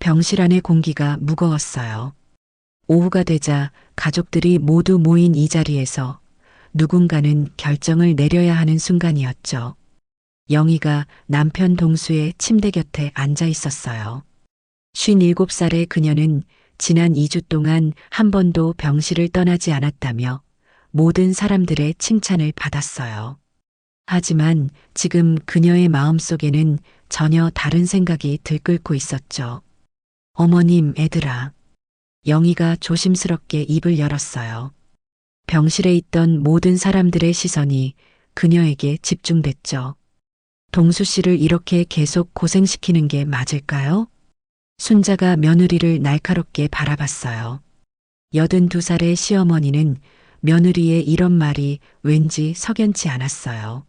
병실 안의 공기가 무거웠어요. 오후가 되자 가족들이 모두 모인 이 자리에서 누군가는 결정을 내려야 하는 순간이었죠. 영희가 남편 동수의 침대 곁에 앉아 있었어요. 57살의 그녀는 지난 2주 동안 한 번도 병실을 떠나지 않았다며 모든 사람들의 칭찬을 받았어요. 하지만 지금 그녀의 마음속에는 전혀 다른 생각이 들끓고 있었죠. 어머님, 애들아. 영희가 조심스럽게 입을 열었어요. 병실에 있던 모든 사람들의 시선이 그녀에게 집중됐죠. 동수 씨를 이렇게 계속 고생시키는 게 맞을까요? 순자가 며느리를 날카롭게 바라봤어요. 82살의 시어머니는 며느리의 이런 말이 왠지 석연치 않았어요.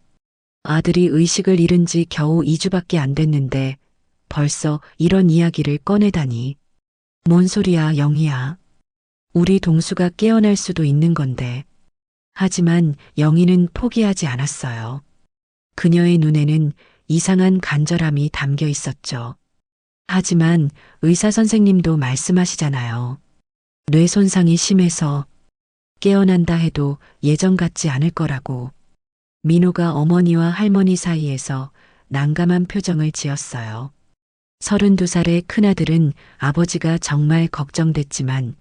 아들이 의식을 잃은 지 겨우 2주밖에 안 됐는데 벌써 이런 이야기를 꺼내다니. 뭔 소리야, 영희야. 우리 동수가 깨어날 수도 있는 건데. 하지만 영희는 포기하지 않았어요. 그녀의 눈에는 이상한 간절함이 담겨 있었죠. 하지만 의사 선생님도 말씀하시잖아요. 뇌 손상이 심해서 깨어난다 해도 예전 같지 않을 거라고. 민호가 어머니와 할머니 사이에서 난감한 표정을 지었어요. 32살의 큰아들은 아버지가 정말 걱정됐지만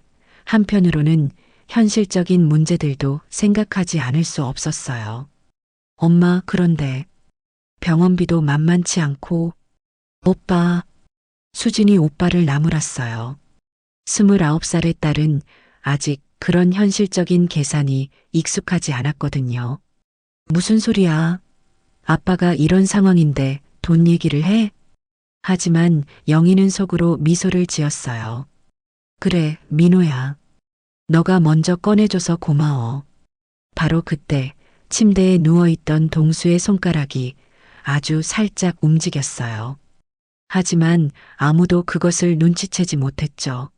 한편으로는 현실적인 문제들도 생각하지 않을 수 없었어요. 엄마, 그런데 병원비도 만만치 않고. 오빠. 수진이 오빠를 나무랐어요. 29살의 딸은 아직 그런 현실적인 계산이 익숙하지 않았거든요. 무슨 소리야? 아빠가 이런 상황인데 돈 얘기를 해? 하지만 영희는 속으로 미소를 지었어요. 그래, 민호야. 너가 먼저 꺼내줘서 고마워. 바로 그때 침대에 누워있던 동수의 손가락이 아주 살짝 움직였어요. 하지만 아무도 그것을 눈치채지 못했죠.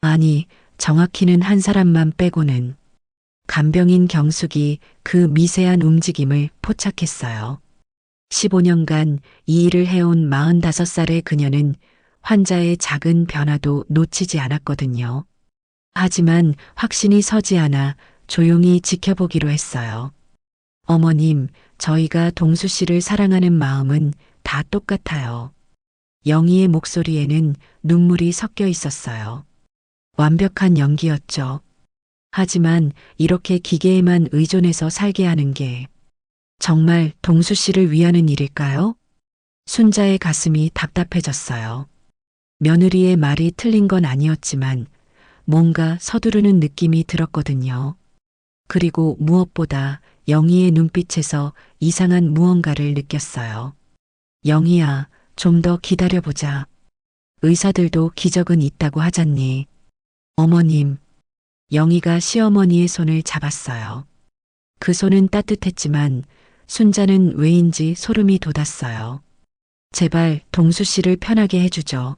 아니, 정확히는 한 사람만 빼고는. 간병인 경숙이 그 미세한 움직임을 포착했어요. 15년간 이 일을 해온 45살의 그녀는 환자의 작은 변화도 놓치지 않았거든요. 하지만 확신이 서지 않아 조용히 지켜보기로 했어요. 어머님, 저희가 동수 씨를 사랑하는 마음은 다 똑같아요. 영희의 목소리에는 눈물이 섞여 있었어요. 완벽한 연기였죠. 하지만 이렇게 기계에만 의존해서 살게 하는 게 정말 동수 씨를 위하는 일일까요? 순자의 가슴이 답답해졌어요. 며느리의 말이 틀린 건 아니었지만 뭔가 서두르는 느낌이 들었거든요. 그리고 무엇보다 영희의 눈빛에서 이상한 무언가를 느꼈어요. 영희야, 좀 더 기다려보자. 의사들도 기적은 있다고 하잖니. 어머님. 영희가 시어머니의 손을 잡았어요. 그 손은 따뜻했지만 순자는 왜인지 소름이 돋았어요. 제발 동수 씨를 편하게 해주죠.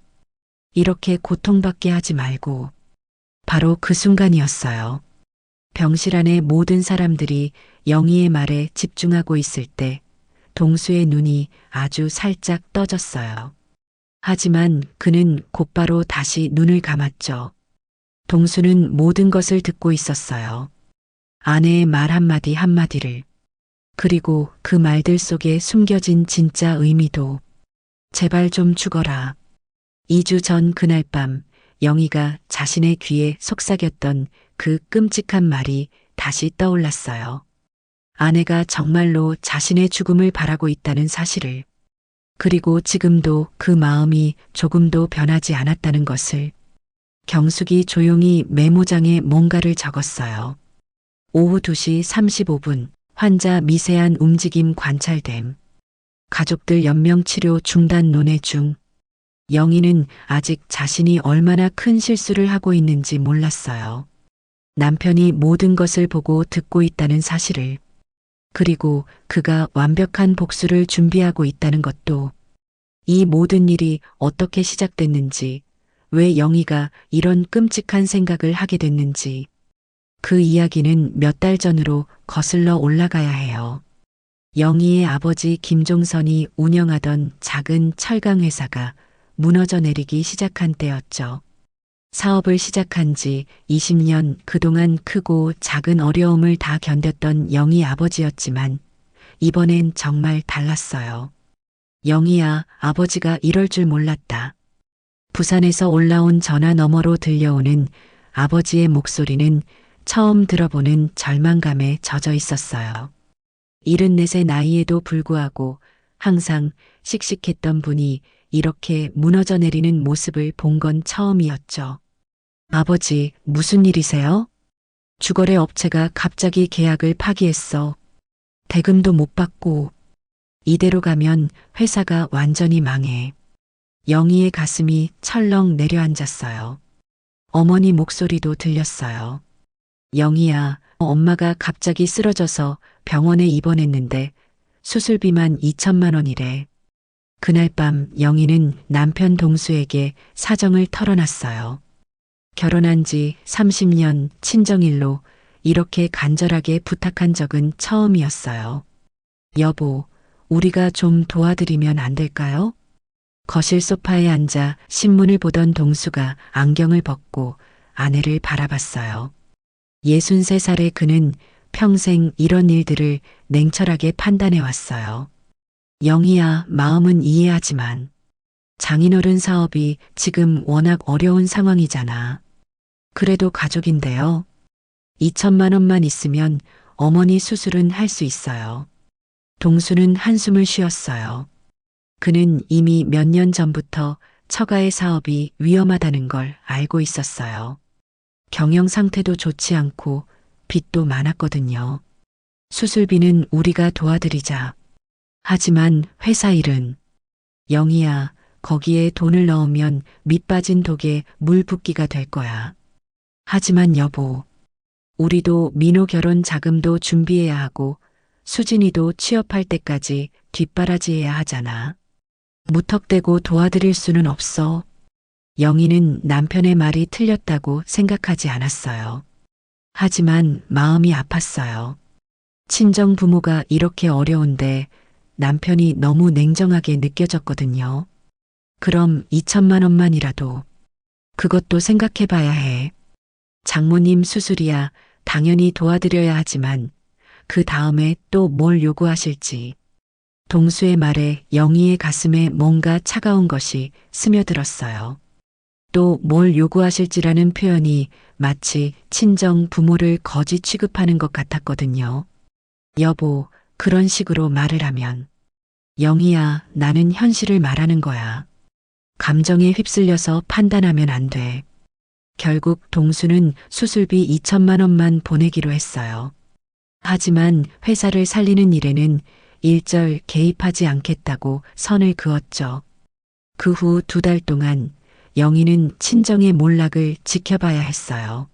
이렇게 고통받게 하지 말고. 바로 그 순간이었어요. 병실 안의 모든 사람들이 영희의 말에 집중하고 있을 때 동수의 눈이 아주 살짝 떠졌어요. 하지만 그는 곧바로 다시 눈을 감았죠. 동수는 모든 것을 듣고 있었어요. 아내의 말 한마디 한마디를. 그리고 그 말들 속에 숨겨진 진짜 의미도. 제발 좀 죽어라. 2주 전 그날 밤 영희가 자신의 귀에 속삭였던 그 끔찍한 말이 다시 떠올랐어요. 아내가 정말로 자신의 죽음을 바라고 있다는 사실을. 그리고 지금도 그 마음이 조금도 변하지 않았다는 것을. 경숙이 조용히 메모장에 뭔가를 적었어요. 오후 2시 35분 환자 미세한 움직임 관찰됨. 가족들 연명치료 중단 논의 중. 영희는 아직 자신이 얼마나 큰 실수를 하고 있는지 몰랐어요. 남편이 모든 것을 보고 듣고 있다는 사실을. 그리고 그가 완벽한 복수를 준비하고 있다는 것도. 이 모든 일이 어떻게 시작됐는지, 왜 영희가 이런 끔찍한 생각을 하게 됐는지. 그 이야기는 몇 달 전으로 거슬러 올라가야 해요. 영희의 아버지 김종선이 운영하던 작은 철강 회사가 무너져 내리기 시작한 때였죠. 사업을 시작한 지 20년 그동안 크고 작은 어려움을 다 견뎠던 영희 아버지였지만 이번엔 정말 달랐어요. 영희야, 아버지가 이럴 줄 몰랐다. 부산에서 올라온 전화 너머로 들려오는 아버지의 목소리는 처음 들어보는 절망감에 젖어 있었어요. 74의 나이에도 불구하고 항상 씩씩했던 분이 이렇게 무너져 내리는 모습을 본 건 처음이었죠. 아버지, 무슨 일이세요? 주거래 업체가 갑자기 계약을 파기했어. 대금도 못 받고. 이대로 가면 회사가 완전히 망해. 영희의 가슴이 철렁 내려앉았어요. 어머니 목소리도 들렸어요. 영희야, 엄마가 갑자기 쓰러져서 병원에 입원했는데 수술비만 2천만 원이래. 그날 밤 영희는 남편 동수에게 사정을 털어놨어요. 결혼한 지 30년 친정일로 이렇게 간절하게 부탁한 적은 처음이었어요. 여보, 우리가 좀 도와드리면 안 될까요? 거실 소파에 앉아 신문을 보던 동수가 안경을 벗고 아내를 바라봤어요. 63살의 그는 평생 이런 일들을 냉철하게 판단해 왔어요. 영희야, 마음은 이해하지만 장인어른 사업이 지금 워낙 어려운 상황이잖아. 그래도 가족인데요. 2천만 원만 있으면 어머니 수술은 할 수 있어요. 동수는 한숨을 쉬었어요. 그는 이미 몇 년 전부터 처가의 사업이 위험하다는 걸 알고 있었어요. 경영 상태도 좋지 않고 빚도 많았거든요. 수술비는 우리가 도와드리자. 하지만 회사 일은, 영희야, 거기에 돈을 넣으면 밑 빠진 독에 물 붓기가 될 거야. 하지만 여보, 우리도 민호 결혼 자금도 준비해야 하고 수진이도 취업할 때까지 뒷바라지해야 하잖아. 무턱대고 도와드릴 수는 없어. 영희는 남편의 말이 틀렸다고 생각하지 않았어요. 하지만 마음이 아팠어요. 친정 부모가 이렇게 어려운데 남편이 너무 냉정하게 느껴졌거든요. 그럼 2천만 원만이라도. 그것도 생각해 봐야 해. 장모님 수술이야 당연히 도와드려야 하지만 그 다음에 또 뭘 요구하실지. 동수의 말에 영희의 가슴에 뭔가 차가운 것이 스며들었어요. 또 뭘 요구하실지라는 표현이 마치 친정 부모를 거지 취급하는 것 같았거든요. 여보, 그런 식으로 말을 하면. 영희야, 나는 현실을 말하는 거야. 감정에 휩쓸려서 판단하면 안 돼. 결국 동수는 수술비 2천만 원만 보내기로 했어요. 하지만 회사를 살리는 일에는 일절 개입하지 않겠다고 선을 그었죠. 그 후 2달 동안 영희는 친정의 몰락을 지켜봐야 했어요.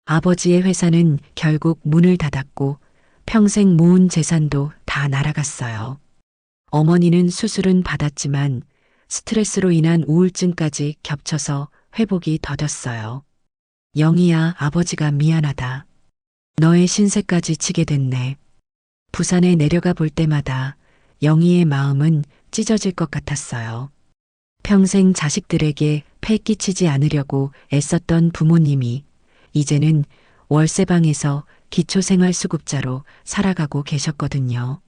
아버지의 회사는 결국 문을 닫았고 평생 모은 재산도 다 날아갔어요. 어머니는 수술은 받았지만 스트레스로 인한 우울증까지 겹쳐서 회복이 더뎠어요. 영희야, 아버지가 미안하다. 너의 신세까지 지게 됐네. 부산에 내려가 볼 때마다 영희의 마음은 찢어질 것 같았어요. 평생 자식들에게 폐 끼치지 않으려고 애썼던 부모님이 이제는 월세방에서 기초생활수급자로 살아가고 계셨거든요.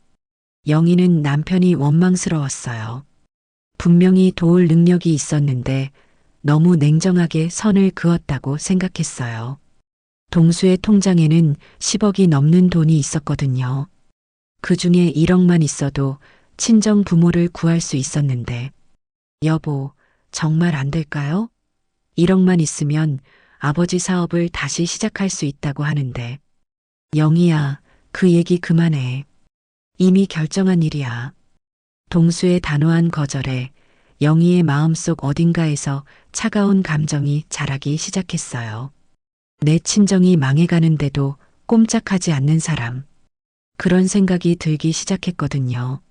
영희는 남편이 원망스러웠어요. 분명히 도울 능력이 있었는데 너무 냉정하게 선을 그었다고 생각했어요. 동수의 통장에는 10억이 넘는 돈이 있었거든요. 그 중에 1억만 있어도 친정 부모를 구할 수 있었는데, 여보, 정말 안 될까요? 1억만 있으면 아버지 사업을 다시 시작할 수 있다고 하는데, 영희야, 그 얘기 그만해. 이미 결정한 일이야. 동수의 단호한 거절에 영희의 마음속 어딘가에서 차가운 감정이 자라기 시작했어요. 내 친정이 망해가는데도 꼼짝하지 않는 사람. 그런 생각이 들기 시작했거든요.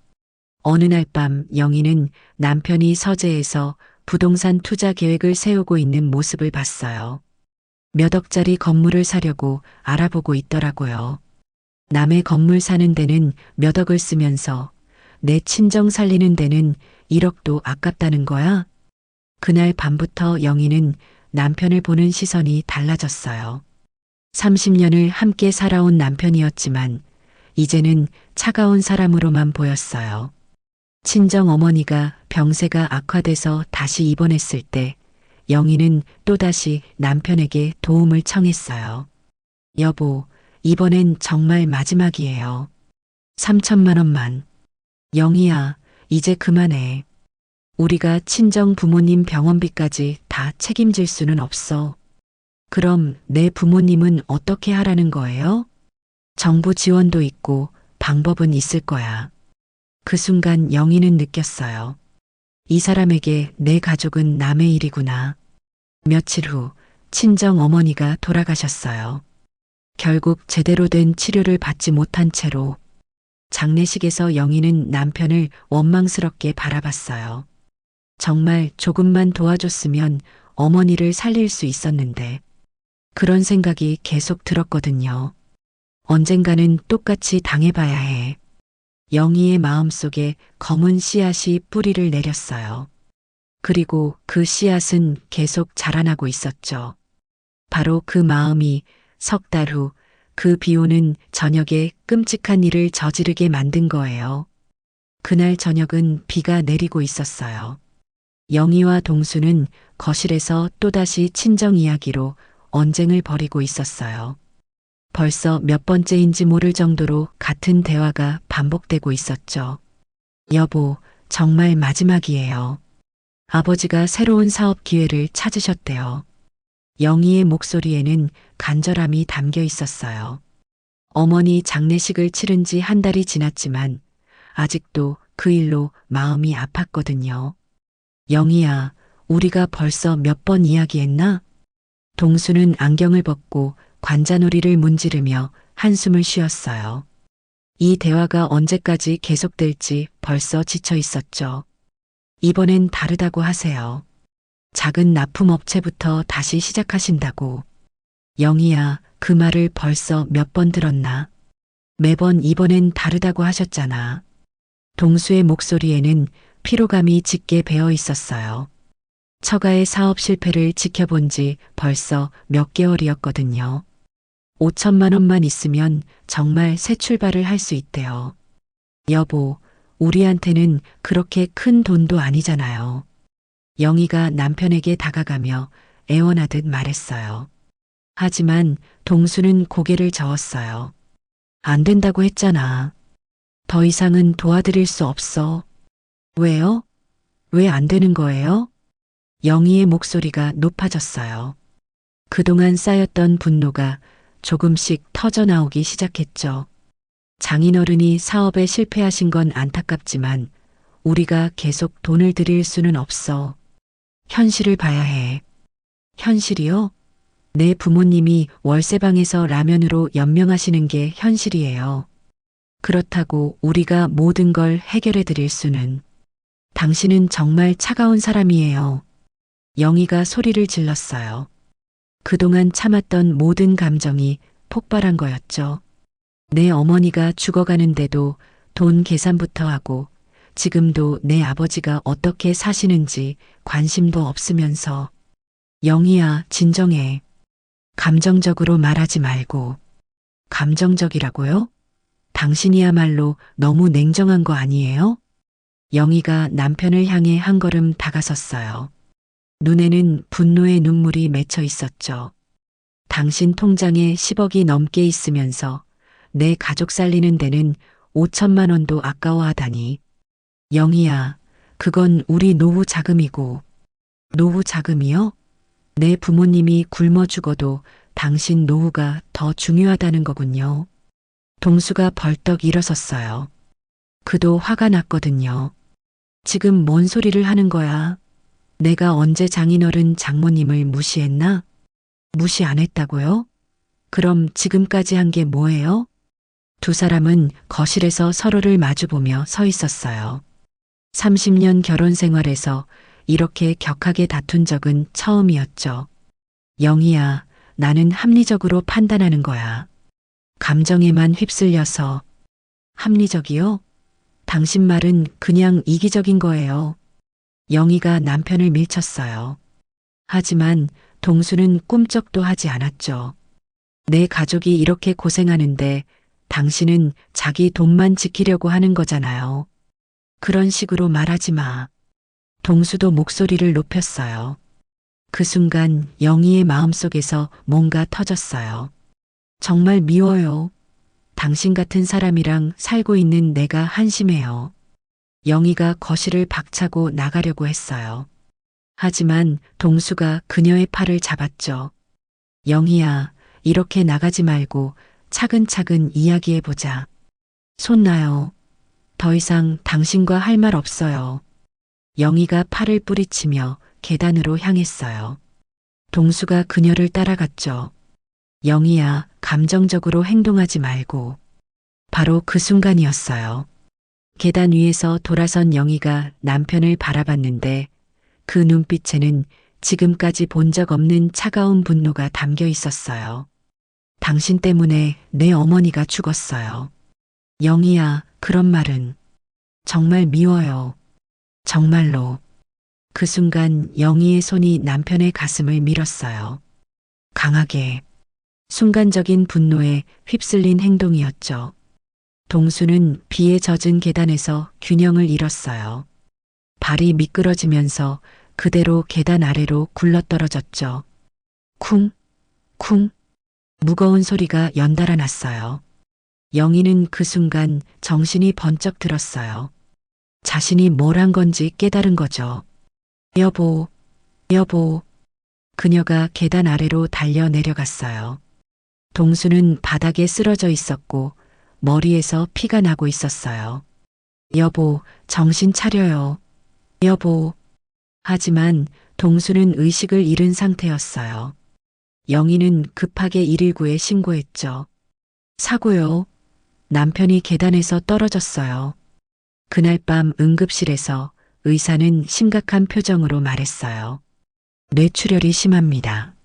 어느 날 밤 영희는 남편이 서재에서 부동산 투자 계획을 세우고 있는 모습을 봤어요. 몇 억짜리 건물을 사려고 알아보고 있더라고요. 남의 건물 사는 데는 몇 억을 쓰면서 내 친정 살리는 데는 1억도 아깝다는 거야? 그날 밤부터 영희는 남편을 보는 시선이 달라졌어요. 30년을 함께 살아온 남편이었지만 이제는 차가운 사람으로만 보였어요. 친정 어머니가 병세가 악화돼서 다시 입원했을 때 영희는 또다시 남편에게 도움을 청했어요. 여보, 이번엔 정말 마지막이에요. 3천만 원만. 영희야, 이제 그만해. 우리가 친정 부모님 병원비까지 다 책임질 수는 없어. 그럼 내 부모님은 어떻게 하라는 거예요? 정부 지원도 있고 방법은 있을 거야. 그 순간 영희는 느꼈어요. 이 사람에게 내 가족은 남의 일이구나. 며칠 후 친정 어머니가 돌아가셨어요. 결국 제대로 된 치료를 받지 못한 채로 장례식에서 영희는 남편을 원망스럽게 바라봤어요. 정말 조금만 도와줬으면 어머니를 살릴 수 있었는데 그런 생각이 계속 들었거든요. 언젠가는 똑같이 당해봐야 해. 영희의 마음속에 검은 씨앗이 뿌리를 내렸어요. 그리고 그 씨앗은 계속 자라나고 있었죠. 바로 그 마음이 석 달 후 그 비오는 저녁에 끔찍한 일을 저지르게 만든 거예요. 그날 저녁은 비가 내리고 있었어요. 영희와 동수는 거실에서 또다시 친정 이야기로 언쟁을 벌이고 있었어요. 벌써 몇 번째인지 모를 정도로 같은 대화가 반복되고 있었죠. 여보, 정말 마지막이에요. 아버지가 새로운 사업 기회를 찾으셨대요. 영희의 목소리에는 간절함이 담겨 있었어요. 어머니 장례식을 치른 지 한 달이 지났지만 아직도 그 일로 마음이 아팠거든요. 영희야, 우리가 벌써 몇 번 이야기했나? 동수는 안경을 벗고 관자놀이를 문지르며 한숨을 쉬었어요. 이 대화가 언제까지 계속될지 벌써 지쳐 있었죠. 이번엔 다르다고 하세요. 작은 납품업체부터 다시 시작하신다고. 영희야, 그 말을 벌써 몇 번 들었나? 매번 이번엔 다르다고 하셨잖아. 동수의 목소리에는 피로감이 짙게 배어 있었어요. 처가의 사업 실패를 지켜본 지 벌써 몇 개월이었거든요. 5천만 원만 있으면 정말 새 출발을 할 수 있대요. 여보, 우리한테는 그렇게 큰 돈도 아니잖아요. 영희가 남편에게 다가가며 애원하듯 말했어요. 하지만 동수는 고개를 저었어요. 안 된다고 했잖아. 더 이상은 도와드릴 수 없어. 왜요? 왜 안 되는 거예요? 영희의 목소리가 높아졌어요. 그동안 쌓였던 분노가 조금씩 터져나오기 시작했죠. 장인어른이 사업에 실패하신 건 안타깝지만 우리가 계속 돈을 들일 수는 없어. 현실을 봐야 해. 현실이요? 내 부모님이 월세방에서 라면으로 연명하시는 게 현실이에요. 그렇다고 우리가 모든 걸 해결해 드릴 수는. 당신은 정말 차가운 사람이에요. 영희가 소리를 질렀어요. 그동안 참았던 모든 감정이 폭발한 거였죠. 내 어머니가 죽어가는데도 돈 계산부터 하고 지금도 내 아버지가 어떻게 사시는지 관심도 없으면서. 영희야, 진정해. 감정적으로 말하지 말고. 감정적이라고요? 당신이야말로 너무 냉정한 거 아니에요? 영희가 남편을 향해 한 걸음 다가섰어요. 눈에는 분노의 눈물이 맺혀 있었죠. 당신 통장에 10억이 넘게 있으면서 내 가족 살리는 데는 5천만 원도 아까워하다니. 영희야, 그건 우리 노후 자금이고. 노후 자금이요? 내 부모님이 굶어 죽어도 당신 노후가 더 중요하다는 거군요. 동수가 벌떡 일어섰어요. 그도 화가 났거든요. 지금 뭔 소리를 하는 거야? 내가 언제 장인어른 장모님을 무시했나? 무시 안 했다고요? 그럼 지금까지 한 게 뭐예요? 두 사람은 거실에서 서로를 마주보며 서 있었어요. 30년 결혼 생활에서 이렇게 격하게 다툰 적은 처음이었죠. 영희야, 나는 합리적으로 판단하는 거야. 감정에만 휩쓸려서. 합리적이요? 당신 말은 그냥 이기적인 거예요. 영희가 남편을 밀쳤어요. 하지만 동수는 꿈쩍도 하지 않았죠. 내 가족이 이렇게 고생하는데 당신은 자기 돈만 지키려고 하는 거잖아요. 그런 식으로 말하지 마. 동수도 목소리를 높였어요. 그 순간 영희의 마음속에서 뭔가 터졌어요. 정말 미워요. 당신 같은 사람이랑 살고 있는 내가 한심해요. 영희가 거실을 박차고 나가려고 했어요. 하지만 동수가 그녀의 팔을 잡았죠. 영희야, 이렇게 나가지 말고 차근차근 이야기해보자. 손 놔요. 더 이상 당신과 할 말 없어요. 영희가 팔을 뿌리치며 계단으로 향했어요. 동수가 그녀를 따라갔죠. 영희야, 감정적으로 행동하지 말고. 바로 그 순간이었어요. 계단 위에서 돌아선 영희가 남편을 바라봤는데 그 눈빛에는 지금까지 본 적 없는 차가운 분노가 담겨 있었어요. 당신 때문에 내 어머니가 죽었어요. 영희야, 그런 말은 정말 미워요. 정말로. 그 순간 영희의 손이 남편의 가슴을 밀었어요. 강하게. 순간적인 분노에 휩쓸린 행동이었죠. 동수는 비에 젖은 계단에서 균형을 잃었어요. 발이 미끄러지면서 그대로 계단 아래로 굴러떨어졌죠. 쿵, 쿵. 무거운 소리가 연달아 났어요. 영희는 그 순간 정신이 번쩍 들었어요. 자신이 뭘 한 건지 깨달은 거죠. 여보, 여보. 그녀가 계단 아래로 달려 내려갔어요. 동수는 바닥에 쓰러져 있었고 머리에서 피가 나고 있었어요. 여보, 정신 차려요. 여보. 하지만 동수는 의식을 잃은 상태였어요. 영희는 급하게 119에 신고했죠. 사고요. 남편이 계단에서 떨어졌어요. 그날 밤 응급실에서 의사는 심각한 표정으로 말했어요. 뇌출혈이 심합니다.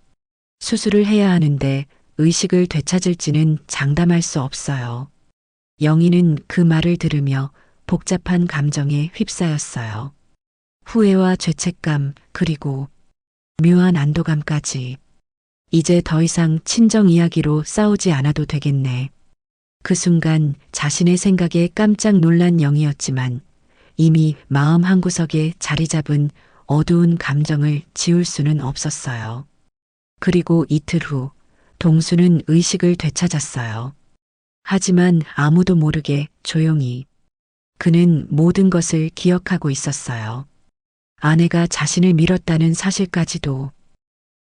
수술을 해야 하는데 의식을 되찾을지는 장담할 수 없어요. 영희는 그 말을 들으며 복잡한 감정에 휩싸였어요. 후회와 죄책감, 그리고 묘한 안도감까지. 이제 더 이상 친정 이야기로 싸우지 않아도 되겠네. 그 순간 자신의 생각에 깜짝 놀란 영희였지만 이미 마음 한구석에 자리 잡은 어두운 감정을 지울 수는 없었어요. 그리고 이틀 후 동수는 의식을 되찾았어요. 하지만 아무도 모르게 조용히. 그는 모든 것을 기억하고 있었어요. 아내가 자신을 밀었다는 사실까지도.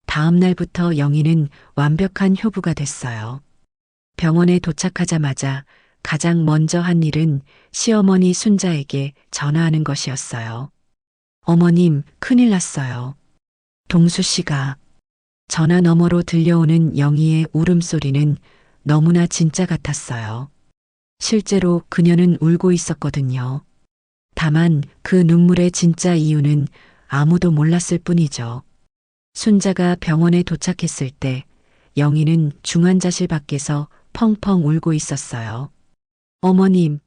다음 날부터 영희는 완벽한 효부가 됐어요. 병원에 도착하자마자 가장 먼저 한 일은 시어머니 순자에게 전화하는 것이었어요. 어머님, 큰일 났어요. 동수 씨가. 전화 너머로 들려오는 영희의 울음소리는 너무나 진짜 같았어요. 실제로 그녀는 울고 있었거든요. 다만 그 눈물의 진짜 이유는 아무도 몰랐을 뿐이죠. 순자가 병원에 도착했을 때 영희는 중환자실 밖에서 펑펑 울고 있었어요. 어머님.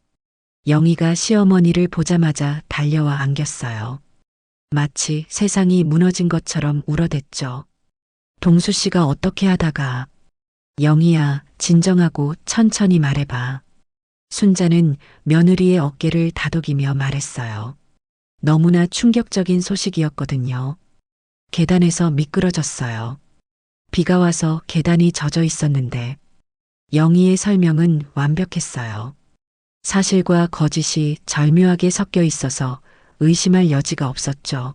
영희가 시어머니를 보자마자 달려와 안겼어요. 마치 세상이 무너진 것처럼 울어댔죠. 동수 씨가 어떻게 하다가. 영희야, 진정하고 천천히 말해봐. 순자는 며느리의 어깨를 다독이며 말했어요. 너무나 충격적인 소식이었거든요. 계단에서 미끄러졌어요. 비가 와서 계단이 젖어 있었는데 영희의 설명은 완벽했어요. 사실과 거짓이 절묘하게 섞여 있어서 의심할 여지가 없었죠.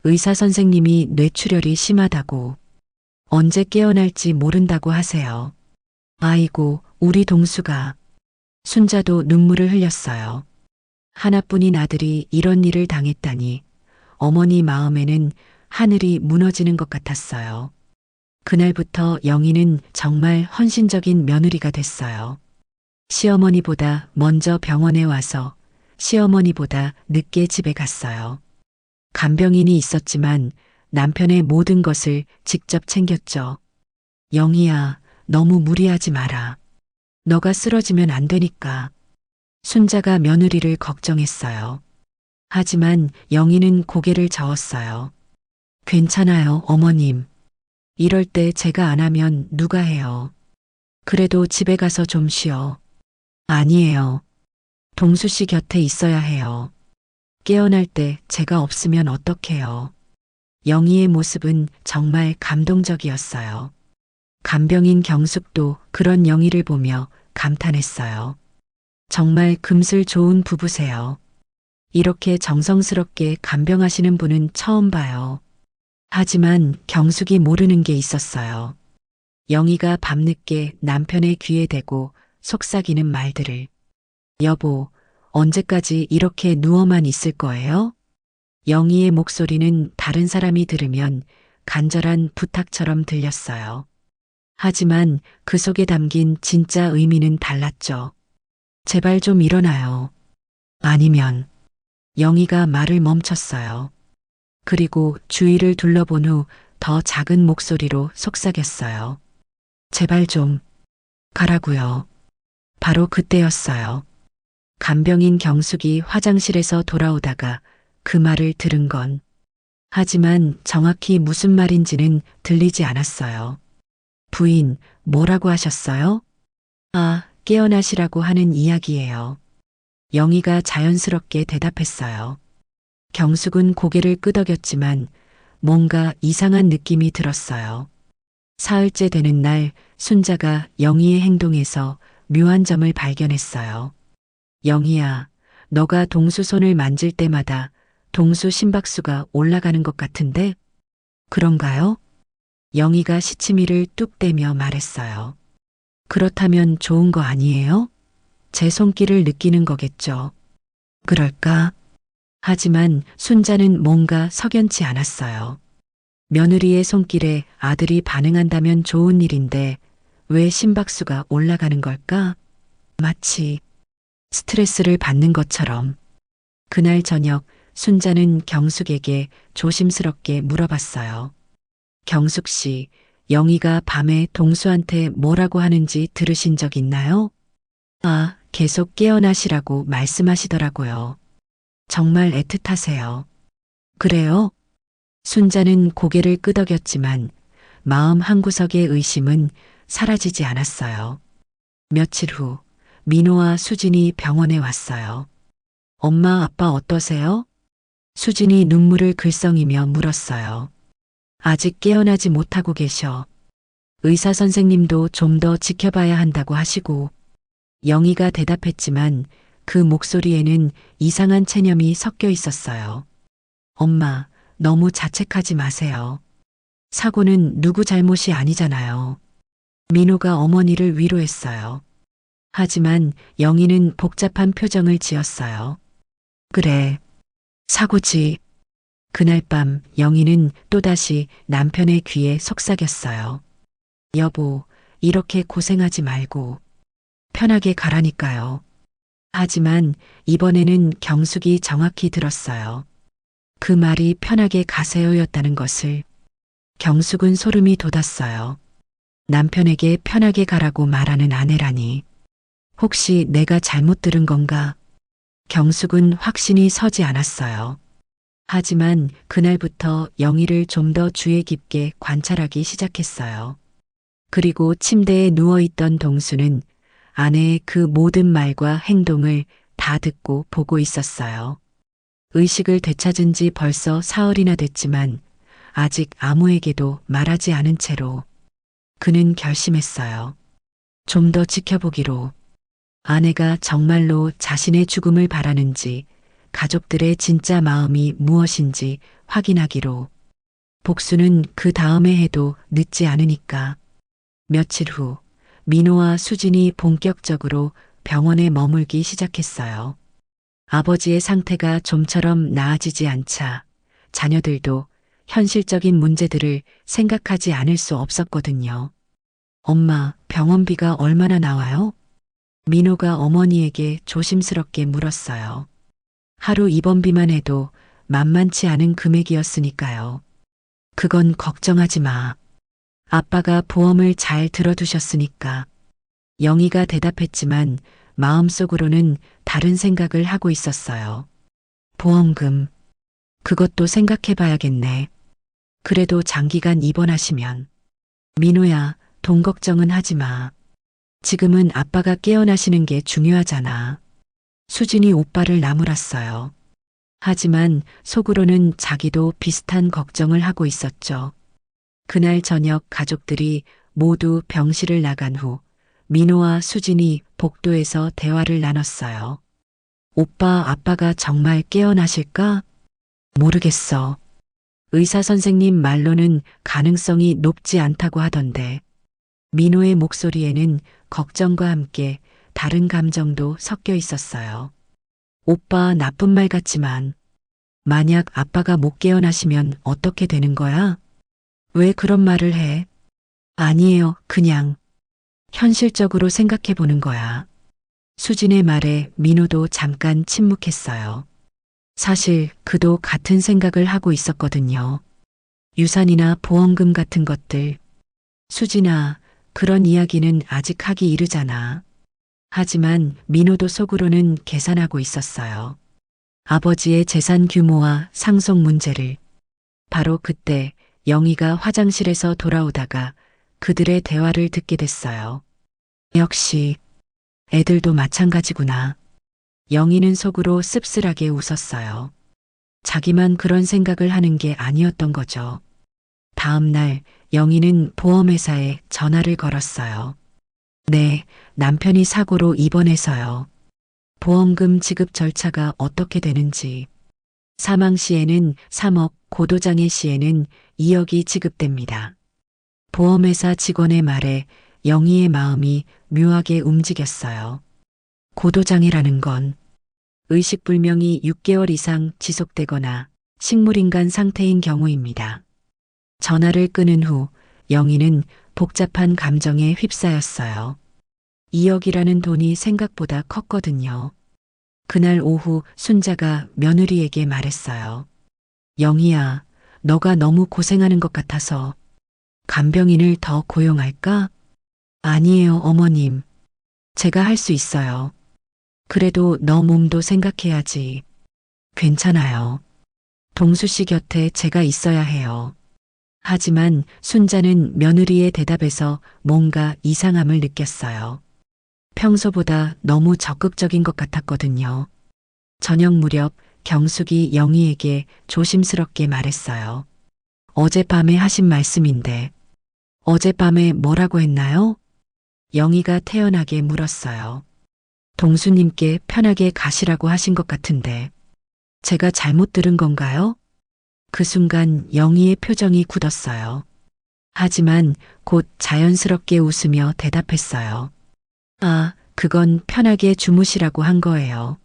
의사 선생님이 뇌출혈이 심하다고, 언제 깨어날지 모른다고 하세요. 아이고, 우리 동수가. 순자도 눈물을 흘렸어요. 하나뿐인 아들이 이런 일을 당했다니 어머니 마음에는 하늘이 무너지는 것 같았어요. 그날부터 영희는 정말 헌신적인 며느리가 됐어요. 시어머니보다 먼저 병원에 와서 시어머니보다 늦게 집에 갔어요. 간병인이 있었지만 남편의 모든 것을 직접 챙겼죠. 영희야, 너무 무리하지 마라. 너가 쓰러지면 안 되니까. 순자가 며느리를 걱정했어요. 하지만 영희는 고개를 저었어요. 괜찮아요, 어머님. 이럴 때 제가 안 하면 누가 해요. 그래도 집에 가서 좀 쉬어. 아니에요. 동수 씨 곁에 있어야 해요. 깨어날 때 제가 없으면 어떡해요. 영희의 모습은 정말 감동적이었어요. 간병인 경숙도 그런 영희를 보며 감탄했어요. 정말 금슬 좋은 부부세요. 이렇게 정성스럽게 간병하시는 분은 처음 봐요. 하지만 경숙이 모르는 게 있었어요. 영희가 밤늦게 남편의 귀에 대고 속삭이는 말들을. 여보, 언제까지 이렇게 누워만 있을 거예요? 영희의 목소리는 다른 사람이 들으면 간절한 부탁처럼 들렸어요. 하지만 그 속에 담긴 진짜 의미는 달랐죠. 제발 좀 일어나요. 아니면 영희가 말을 멈췄어요. 그리고 주위를 둘러본 후 더 작은 목소리로 속삭였어요. 제발 좀 가라고요. 바로 그때였어요. 간병인 경숙이 화장실에서 돌아오다가 그 말을 들은 건 하지만 정확히 무슨 말인지는 들리지 않았어요. 부인, 뭐라고 하셨어요? 아, 깨어나시라고 하는 이야기예요. 영희가 자연스럽게 대답했어요. 경숙은 고개를 끄덕였지만 뭔가 이상한 느낌이 들었어요. 사흘째 되는 날 순자가 영희의 행동에서 묘한 점을 발견했어요. 영희야, 너가 동수 손을 만질 때마다 동수 심박수가 올라가는 것 같은데? 그런가요? 영희가 시치미를 뚝 떼며 말했어요. 그렇다면 좋은 거 아니에요? 제 손길을 느끼는 거겠죠. 그럴까? 하지만 순자는 뭔가 석연치 않았어요. 며느리의 손길에 아들이 반응한다면 좋은 일인데 왜 심박수가 올라가는 걸까? 마치 스트레스를 받는 것처럼. 그날 저녁 순자는 경숙에게 조심스럽게 물어봤어요. 경숙 씨, 영희가 밤에 동수한테 뭐라고 하는지 들으신 적 있나요? 아, 계속 깨어나시라고 말씀하시더라고요. 정말 애틋하세요. 그래요? 순자는 고개를 끄덕였지만 마음 한구석의 의심은 사라지지 않았어요. 며칠 후 민호와 수진이 병원에 왔어요. 엄마, 아빠 어떠세요? 수진이 눈물을 글썽이며 물었어요. 아직 깨어나지 못하고 계셔. 의사 선생님도 좀 더 지켜봐야 한다고 하시고. 영희가 대답했지만 그 목소리에는 이상한 체념이 섞여 있었어요. 엄마, 너무 자책하지 마세요. 사고는 누구 잘못이 아니잖아요. 민호가 어머니를 위로했어요. 하지만 영희는 복잡한 표정을 지었어요. 그래, 사고지. 그날 밤 영희는 또다시 남편의 귀에 속삭였어요. 여보, 이렇게 고생하지 말고 편하게 가라니까요. 하지만 이번에는 경숙이 정확히 들었어요. 그 말이 편하게 가세요였다는 것을. 경숙은 소름이 돋았어요. 남편에게 편하게 가라고 말하는 아내라니. 혹시 내가 잘못 들은 건가? 경숙은 확신이 서지 않았어요. 하지만 그날부터 영희를 좀 더 주의 깊게 관찰하기 시작했어요. 그리고 침대에 누워있던 동수는 아내의 그 모든 말과 행동을 다 듣고 보고 있었어요. 의식을 되찾은 지 벌써 사흘이나 됐지만 아직 아무에게도 말하지 않은 채로 그는 결심했어요. 좀 더 지켜보기로. 아내가 정말로 자신의 죽음을 바라는지 가족들의 진짜 마음이 무엇인지 확인하기로. 복수는 그 다음에 해도 늦지 않으니까. 며칠 후 민호와 수진이 본격적으로 병원에 머물기 시작했어요. 아버지의 상태가 좀처럼 나아지지 않자 자녀들도 현실적인 문제들을 생각하지 않을 수 없었거든요. 엄마, 병원비가 얼마나 나와요? 민호가 어머니에게 조심스럽게 물었어요. 하루 입원비만 해도 만만치 않은 금액이었으니까요. 그건 걱정하지 마. 아빠가 보험을 잘 들어두셨으니까. 영희가 대답했지만 마음속으로는 다른 생각을 하고 있었어요. 보험금. 그것도 생각해 봐야겠네. 그래도 장기간 입원하시면. 민호야, 돈 걱정은 하지 마. 지금은 아빠가 깨어나시는 게 중요하잖아. 수진이 오빠를 나무랐어요. 하지만 속으로는 자기도 비슷한 걱정을 하고 있었죠. 그날 저녁 가족들이 모두 병실을 나간 후 민호와 수진이 복도에서 대화를 나눴어요. 오빠, 아빠가 정말 깨어나실까? 모르겠어. 의사 선생님 말로는 가능성이 높지 않다고 하던데. 민호의 목소리에는 걱정과 함께 다른 감정도 섞여 있었어요. 오빠, 나쁜 말 같지만 만약 아빠가 못 깨어나시면 어떻게 되는 거야? 왜 그런 말을 해? 아니에요. 그냥 현실적으로 생각해 보는 거야. 수진의 말에 민호도 잠깐 침묵했어요. 사실 그도 같은 생각을 하고 있었거든요. 유산이나 보험금 같은 것들. 수진아, 그런 이야기는 아직 하기 이르잖아. 하지만 민호도 속으로는 계산하고 있었어요. 아버지의 재산 규모와 상속 문제를. 바로 그때 영희가 화장실에서 돌아오다가 그들의 대화를 듣게 됐어요. 역시 애들도 마찬가지구나. 영희는 속으로 씁쓸하게 웃었어요. 자기만 그런 생각을 하는 게 아니었던 거죠. 다음 날 영희는 보험회사에 전화를 걸었어요. 네, 남편이 사고로 입원해서요. 보험금 지급 절차가 어떻게 되는지. 사망 시에는 3억, 고도장애 시에는 2억이 지급됩니다. 보험회사 직원의 말에 영희의 마음이 묘하게 움직였어요. 고도장애라는 건 의식불명이 6개월 이상 지속되거나 식물인간 상태인 경우입니다. 전화를 끊은 후 영희는 복잡한 감정에 휩싸였어요. 2억이라는 돈이 생각보다 컸거든요. 그날 오후 순자가 며느리에게 말했어요. 영희야, 너가 너무 고생하는 것 같아서 간병인을 더 고용할까? 아니에요, 어머님. 제가 할 수 있어요. 그래도 너 몸도 생각해야지. 괜찮아요. 동수 씨 곁에 제가 있어야 해요. 하지만 순자는 며느리의 대답에서 뭔가 이상함을 느꼈어요. 평소보다 너무 적극적인 것 같았거든요. 저녁 무렵 경숙이 영희에게 조심스럽게 말했어요. 어젯밤에 하신 말씀인데 어젯밤에 뭐라고 했나요? 영희가 태연하게 물었어요. 동수님께 편하게 가시라고 하신 것 같은데 제가 잘못 들은 건가요? 그 순간 영희의 표정이 굳었어요. 하지만 곧 자연스럽게 웃으며 대답했어요. 아, 그건 편하게 주무시라고 한 거예요.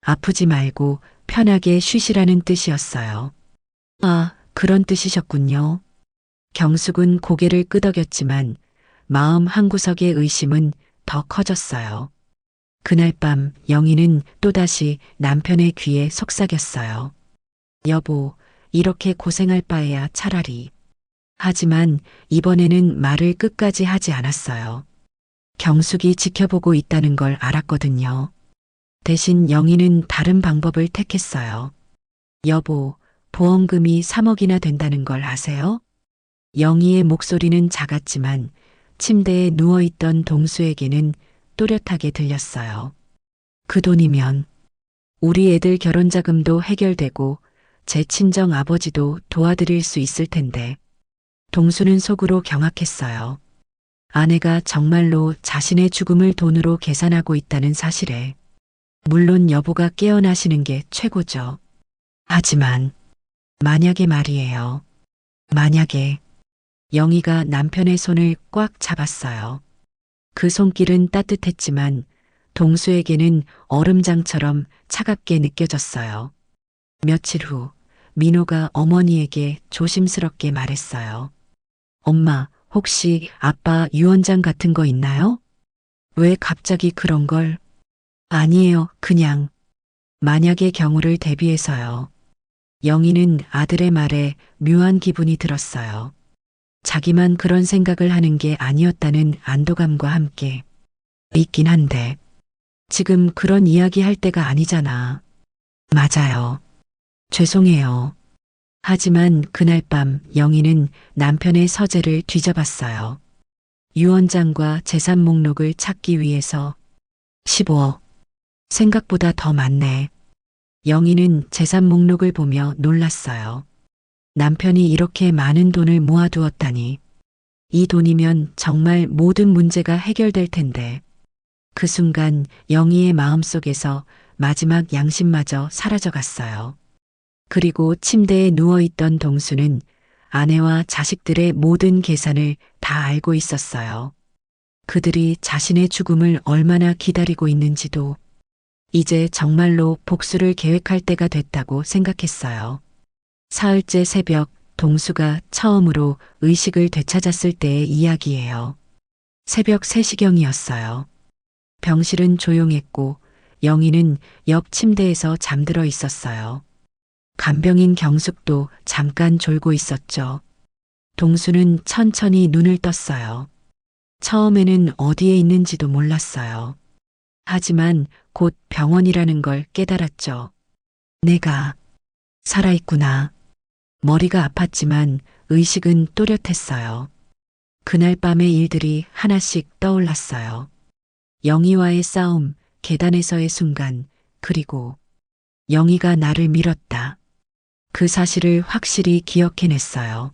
아프지 말고 편하게 쉬시라는 뜻이었어요. 아, 그런 뜻이셨군요. 경숙은 고개를 끄덕였지만 마음 한구석의 의심은 더 커졌어요. 그날 밤 영희는 또다시 남편의 귀에 속삭였어요. 여보, 이렇게 고생할 바에야 차라리. 하지만 이번에는 말을 끝까지 하지 않았어요. 경숙이 지켜보고 있다는 걸 알았거든요. 대신 영희는 다른 방법을 택했어요. 여보, 보험금이 3억이나 된다는 걸 아세요? 영희의 목소리는 작았지만 침대에 누워있던 동수에게는 또렷하게 들렸어요. 그 돈이면 우리 애들 결혼 자금도 해결되고 제 친정 아버지도 도와드릴 수 있을 텐데. 동수는 속으로 경악했어요. 아내가 정말로 자신의 죽음을 돈으로 계산하고 있다는 사실에. 물론 여보가 깨어나시는 게 최고죠. 하지만 만약에 말이에요. 만약에 영희가 남편의 손을 꽉 잡았어요. 그 손길은 따뜻했지만 동수에게는 얼음장처럼 차갑게 느껴졌어요. 며칠 후 민호가 어머니에게 조심스럽게 말했어요. 엄마, 혹시 아빠 유언장 같은 거 있나요? 왜 갑자기 그런 걸? 아니에요, 그냥 만약의 경우를 대비해서요. 영희는 아들의 말에 묘한 기분이 들었어요. 자기만 그런 생각을 하는 게 아니었다는 안도감과 함께. 있긴 한데 지금 그런 이야기 할 때가 아니잖아. 맞아요. 죄송해요. 하지만 그날 밤 영희는 남편의 서재를 뒤져봤어요. 유언장과 재산 목록을 찾기 위해서 15억. 생각보다 더 많네. 영희는 재산 목록을 보며 놀랐어요. 남편이 이렇게 많은 돈을 모아두었다니. 이 돈이면 정말 모든 문제가 해결될 텐데. 그 순간 영희의 마음속에서 마지막 양심마저 사라져갔어요. 그리고 침대에 누워있던 동수는 아내와 자식들의 모든 계산을 다 알고 있었어요. 그들이 자신의 죽음을 얼마나 기다리고 있는지도 이제 정말로 복수를 계획할 때가 됐다고 생각했어요. 사흘째 새벽 동수가 처음으로 의식을 되찾았을 때의 이야기예요. 새벽 3시경이었어요. 병실은 조용했고 영희는 옆 침대에서 잠들어 있었어요. 간병인 경숙도 잠깐 졸고 있었죠. 동수는 천천히 눈을 떴어요. 처음에는 어디에 있는지도 몰랐어요. 하지만 곧 병원이라는 걸 깨달았죠. 내가 살아있구나. 머리가 아팠지만 의식은 또렷했어요. 그날 밤의 일들이 하나씩 떠올랐어요. 영희와의 싸움, 계단에서의 순간, 그리고 영희가 나를 밀었다. 그 사실을 확실히 기억해냈어요.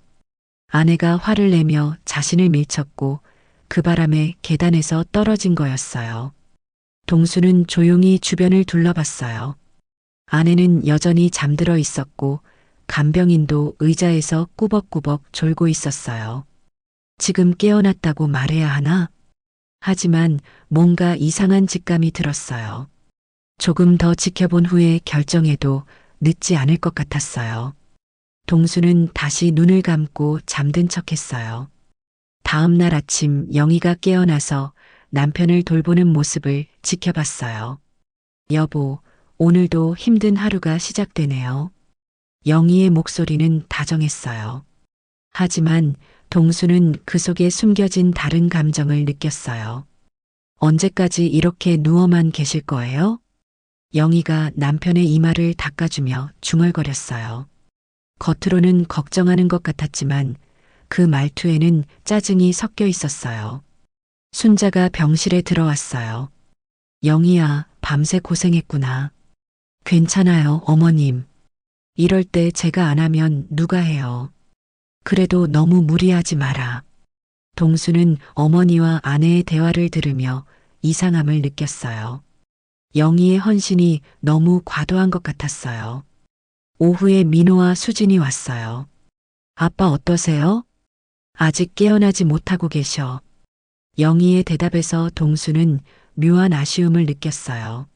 아내가 화를 내며 자신을 밀쳤고 그 바람에 계단에서 떨어진 거였어요. 동수는 조용히 주변을 둘러봤어요. 아내는 여전히 잠들어 있었고 간병인도 의자에서 꾸벅꾸벅 졸고 있었어요. 지금 깨어났다고 말해야 하나? 하지만 뭔가 이상한 직감이 들었어요. 조금 더 지켜본 후에 결정해도 늦지 않을 것 같았어요. 동수는 다시 눈을 감고 잠든 척했어요. 다음 날 아침 영희가 깨어나서 남편을 돌보는 모습을 지켜봤어요. 여보, 오늘도 힘든 하루가 시작되네요. 영희의 목소리는 다정했어요. 하지만 동수는 그 속에 숨겨진 다른 감정을 느꼈어요. 언제까지 이렇게 누워만 계실 거예요? 영희가 남편의 이마를 닦아주며 중얼거렸어요. 겉으로는 걱정하는 것 같았지만 그 말투에는 짜증이 섞여 있었어요. 순자가 병실에 들어왔어요. 영희야, 밤새 고생했구나. 괜찮아요, 어머님. 이럴 때 제가 안 하면 누가 해요. 그래도 너무 무리하지 마라. 동수는 어머니와 아내의 대화를 들으며 이상함을 느꼈어요. 영희의 헌신이 너무 과도한 것 같았어요. 오후에 민호와 수진이 왔어요. 아빠 어떠세요? 아직 깨어나지 못하고 계셔. 영희의 대답에서 동수는 묘한 아쉬움을 느꼈어요.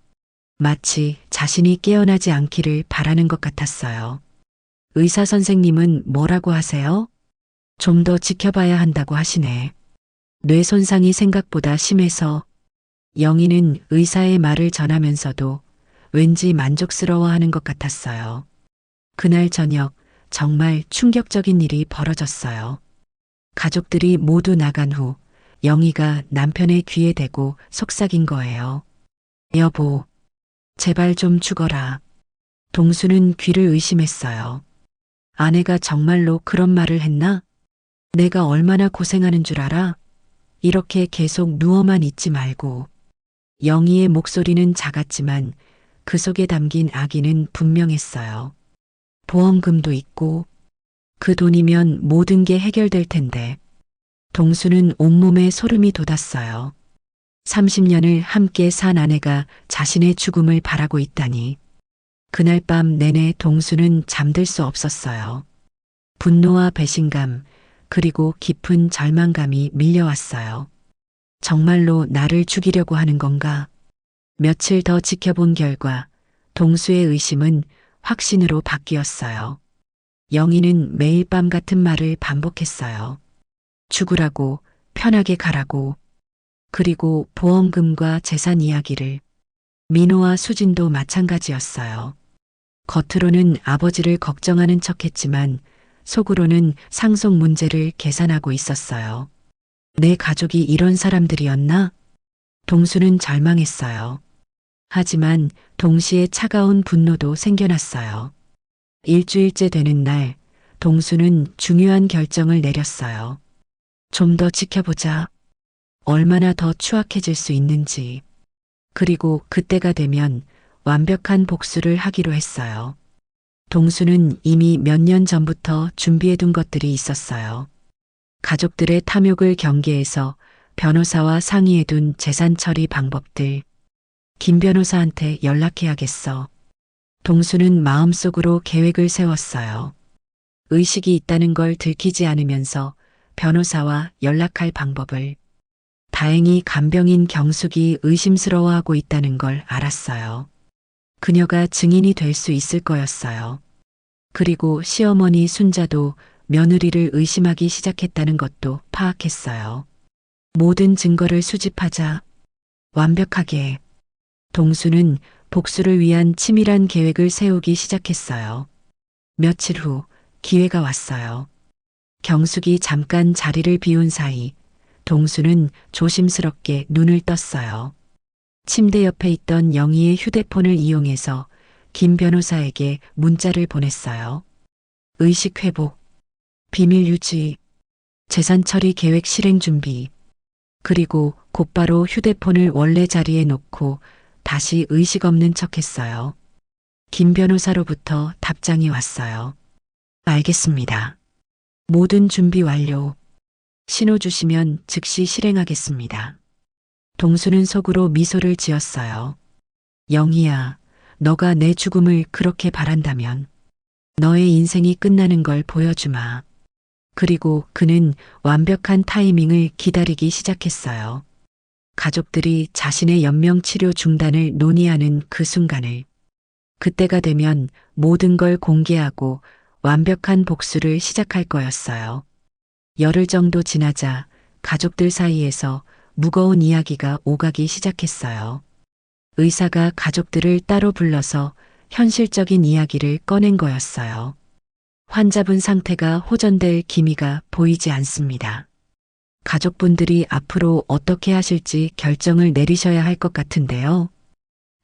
마치 자신이 깨어나지 않기를 바라는 것 같았어요. 의사 선생님은 뭐라고 하세요? 좀 더 지켜봐야 한다고 하시네. 뇌 손상이 생각보다 심해서. 영희는 의사의 말을 전하면서도 왠지 만족스러워하는 것 같았어요. 그날 저녁 정말 충격적인 일이 벌어졌어요. 가족들이 모두 나간 후 영희가 남편의 귀에 대고 속삭인 거예요. 여보, 제발 좀 죽어라. 동수는 귀를 의심했어요. 아내가 정말로 그런 말을 했나? 내가 얼마나 고생하는 줄 알아? 이렇게 계속 누워만 있지 말고. 영희의 목소리는 작았지만 그 속에 담긴 악의는 분명했어요. 보험금도 있고 그 돈이면 모든 게 해결될 텐데. 동수는 온몸에 소름이 돋았어요. 30년을 함께 산 아내가 자신의 죽음을 바라고 있다니. 그날 밤 내내 동수는 잠들 수 없었어요. 분노와 배신감, 그리고 깊은 절망감이 밀려왔어요. 정말로 나를 죽이려고 하는 건가? 며칠 더 지켜본 결과 동수의 의심은 확신으로 바뀌었어요. 영희는 매일 밤 같은 말을 반복했어요. 죽으라고, 편하게 가라고, 그리고 보험금과 재산 이야기를. 민호와 수진도 마찬가지였어요. 겉으로는 아버지를 걱정하는 척했지만 속으로는 상속 문제를 계산하고 있었어요. 내 가족이 이런 사람들이었나? 동수는 절망했어요. 하지만 동시에 차가운 분노도 생겨났어요. 일주일째 되는 날, 동수는 중요한 결정을 내렸어요. 좀 더 지켜보자. 얼마나 더 추악해질 수 있는지. 그리고 그때가 되면 완벽한 복수를 하기로 했어요. 동수는 이미 몇 년 전부터 준비해둔 것들이 있었어요. 가족들의 탐욕을 경계해서 변호사와 상의해둔 재산 처리 방법들. 김 변호사한테 연락해야겠어. 동수는 마음속으로 계획을 세웠어요. 의식이 있다는 걸 들키지 않으면서 변호사와 연락할 방법을. 다행히 간병인 경숙이 의심스러워하고 있다는 걸 알았어요. 그녀가 증인이 될 수 있을 거였어요. 그리고 시어머니 순자도 며느리를 의심하기 시작했다는 것도 파악했어요. 모든 증거를 수집하자. 완벽하게. 동수는 복수를 위한 치밀한 계획을 세우기 시작했어요. 며칠 후 기회가 왔어요. 경숙이 잠깐 자리를 비운 사이 동수는 조심스럽게 눈을 떴어요. 침대 옆에 있던 영희의 휴대폰을 이용해서 김 변호사에게 문자를 보냈어요. 의식 회복, 비밀 유지, 재산 처리 계획 실행 준비, 그리고 곧바로 휴대폰을 원래 자리에 놓고 다시 의식 없는 척 했어요. 김 변호사로부터 답장이 왔어요. 알겠습니다. 모든 준비 완료. 신호 주시면 즉시 실행하겠습니다. 동수는 속으로 미소를 지었어요. 영희야, 너가 내 죽음을 그렇게 바란다면 너의 인생이 끝나는 걸 보여주마. 그리고 그는 완벽한 타이밍을 기다리기 시작했어요. 가족들이 자신의 연명치료 중단을 논의하는 그 순간을. 그때가 되면 모든 걸 공개하고 완벽한 복수를 시작할 거였어요. 열흘 정도 지나자 가족들 사이에서 무거운 이야기가 오가기 시작했어요. 의사가 가족들을 따로 불러서 현실적인 이야기를 꺼낸 거였어요. 환자분 상태가 호전될 기미가 보이지 않습니다. 가족분들이 앞으로 어떻게 하실지 결정을 내리셔야 할 것 같은데요.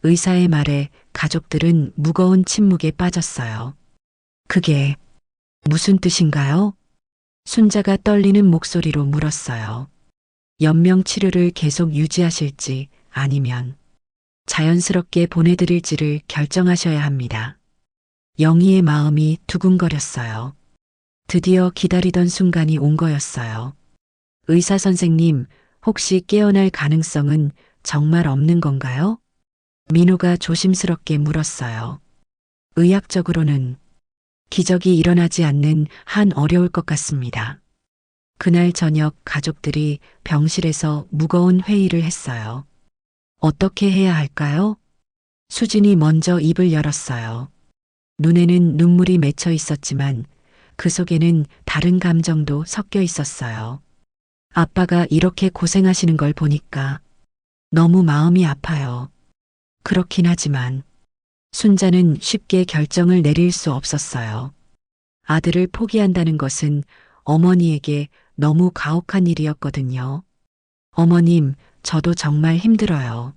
의사의 말에 가족들은 무거운 침묵에 빠졌어요. 그게 무슨 뜻인가요? 순자가 떨리는 목소리로 물었어요. 연명 치료를 계속 유지하실지 아니면 자연스럽게 보내드릴지를 결정하셔야 합니다. 영희의 마음이 두근거렸어요. 드디어 기다리던 순간이 온 거였어요. 의사 선생님, 혹시 깨어날 가능성은 정말 없는 건가요? 민호가 조심스럽게 물었어요. 의학적으로는 기적이 일어나지 않는 한 어려울 것 같습니다. 그날 저녁 가족들이 병실에서 무거운 회의를 했어요. 어떻게 해야 할까요? 수진이 먼저 입을 열었어요. 눈에는 눈물이 맺혀 있었지만 그 속에는 다른 감정도 섞여 있었어요. 아빠가 이렇게 고생하시는 걸 보니까 너무 마음이 아파요. 그렇긴 하지만 순자는 쉽게 결정을 내릴 수 없었어요. 아들을 포기한다는 것은 어머니에게 너무 가혹한 일이었거든요. 어머님, 저도 정말 힘들어요.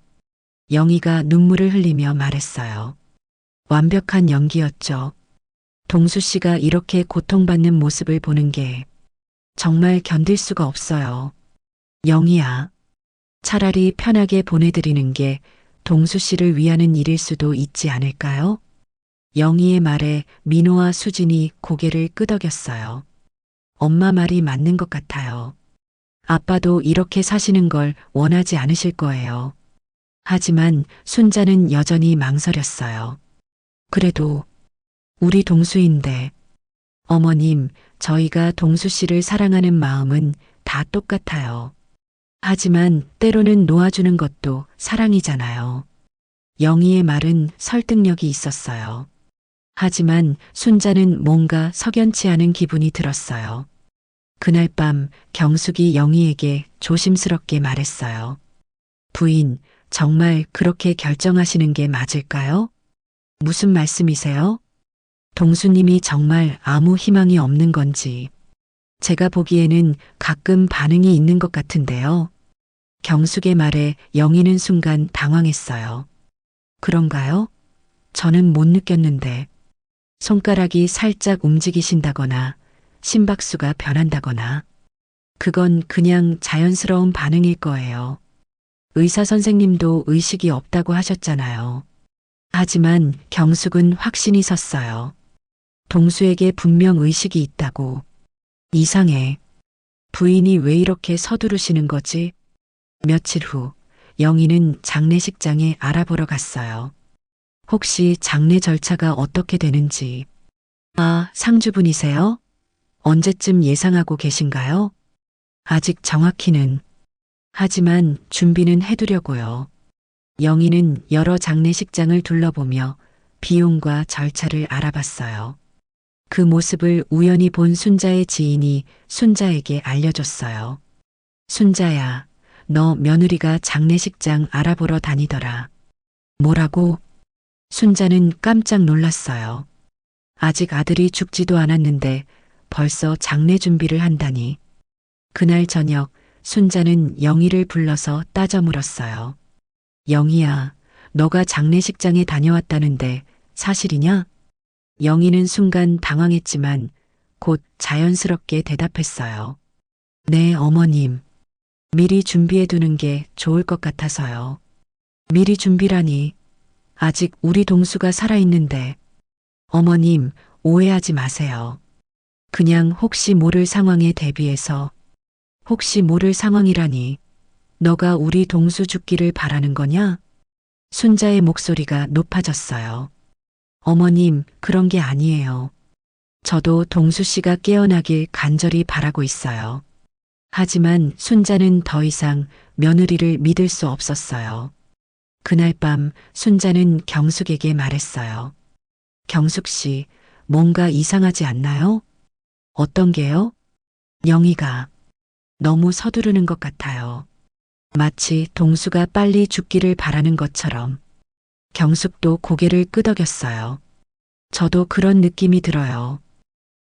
영희가 눈물을 흘리며 말했어요. 완벽한 연기였죠. 동수 씨가 이렇게 고통받는 모습을 보는 게 정말 견딜 수가 없어요. 영희야, 차라리 편하게 보내드리는 게 동수 씨를 위하는 일일 수도 있지 않을까요? 영희의 말에 민호와 수진이 고개를 끄덕였어요. 엄마 말이 맞는 것 같아요. 아빠도 이렇게 사시는 걸 원하지 않으실 거예요. 하지만 순자는 여전히 망설였어요. 그래도 우리 동수인데. 어머님, 저희가 동수 씨를 사랑하는 마음은 다 똑같아요. 하지만 때로는 놓아주는 것도 사랑이잖아요. 영희의 말은 설득력이 있었어요. 하지만 순자는 뭔가 석연치 않은 기분이 들었어요. 그날 밤 경숙이 영희에게 조심스럽게 말했어요. 부인, 정말 그렇게 결정하시는 게 맞을까요? 무슨 말씀이세요? 동수님이 정말 아무 희망이 없는 건지. 제가 보기에는 가끔 반응이 있는 것 같은데요. 경숙의 말에 영희는 순간 당황했어요. 그런가요? 저는 못 느꼈는데. 손가락이 살짝 움직이신다거나 심박수가 변한다거나 그건 그냥 자연스러운 반응일 거예요. 의사 선생님도 의식이 없다고 하셨잖아요. 하지만 경숙은 확신이 섰어요. 동수에게 분명 의식이 있다고. 이상해. 부인이 왜 이렇게 서두르시는 거지? 며칠 후 영희는 장례식장에 알아보러 갔어요. 혹시 장례 절차가 어떻게 되는지. 아, 상주분이세요? 언제쯤 예상하고 계신가요? 아직 정확히는. 하지만 준비는 해두려고요. 영희는 여러 장례식장을 둘러보며 비용과 절차를 알아봤어요. 그 모습을 우연히 본 순자의 지인이 순자에게 알려줬어요. 순자야, 너 며느리가 장례식장 알아보러 다니더라. 뭐라고? 순자는 깜짝 놀랐어요. 아직 아들이 죽지도 않았는데 벌써 장례 준비를 한다니. 그날 저녁 순자는 영희를 불러서 따져 물었어요. 영희야, 너가 장례식장에 다녀왔다는데 사실이냐? 영희는 순간 당황했지만 곧 자연스럽게 대답했어요. 네, 어머님. 미리 준비해 두는 게 좋을 것 같아서요. 미리 준비라니. 아직 우리 동수가 살아있는데. 어머님, 오해하지 마세요. 그냥 혹시 모를 상황에 대비해서. 혹시 모를 상황이라니. 너가 우리 동수 죽기를 바라는 거냐? 순자의 목소리가 높아졌어요. 어머님, 그런 게 아니에요. 저도 동수 씨가 깨어나길 간절히 바라고 있어요. 하지만 순자는 더 이상 며느리를 믿을 수 없었어요. 그날 밤 순자는 경숙에게 말했어요. 경숙 씨, 뭔가 이상하지 않나요? 어떤 게요? 영희가 너무 서두르는 것 같아요. 마치 동수가 빨리 죽기를 바라는 것처럼. 경숙도 고개를 끄덕였어요. 저도 그런 느낌이 들어요.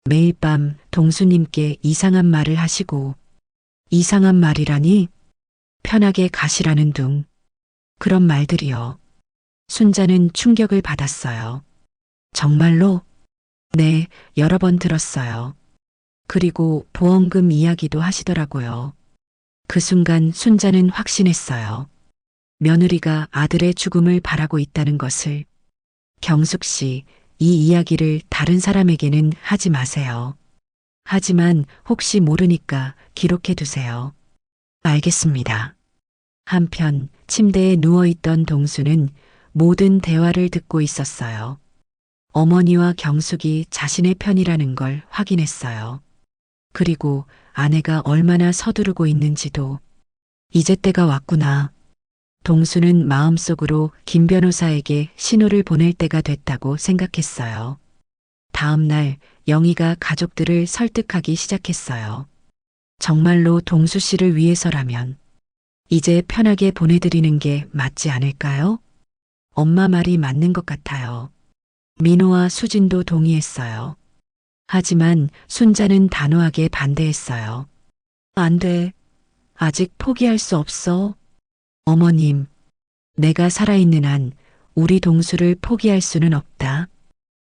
매일 밤 동수님께 이상한 말을 하시고. 이상한 말이라니? 편하게 가시라는 둥. 그런 말들이요. 순자는 충격을 받았어요. 정말로? 네, 여러 번 들었어요. 그리고 보험금 이야기도 하시더라고요. 그 순간 순자는 확신했어요. 며느리가 아들의 죽음을 바라고 있다는 것을. 경숙 씨, 이 이야기를 다른 사람에게는 하지 마세요. 하지만 혹시 모르니까 기록해 두세요. 알겠습니다. 한편 침대에 누워있던 동수는 모든 대화를 듣고 있었어요. 어머니와 경숙이 자신의 편이라는 걸 확인했어요. 그리고 아내가 얼마나 서두르고 있는지도. 이제 때가 왔구나. 동수는 마음속으로 김 변호사에게 신호를 보낼 때가 됐다고 생각했어요. 다음 날 영희가 가족들을 설득하기 시작했어요. 정말로 동수 씨를 위해서라면 이제 편하게 보내드리는 게 맞지 않을까요? 엄마 말이 맞는 것 같아요. 민호와 수진도 동의했어요. 하지만 순자는 단호하게 반대했어요. 안 돼. 아직 포기할 수 없어. 어머님, 내가 살아있는 한 우리 동수를 포기할 수는 없다.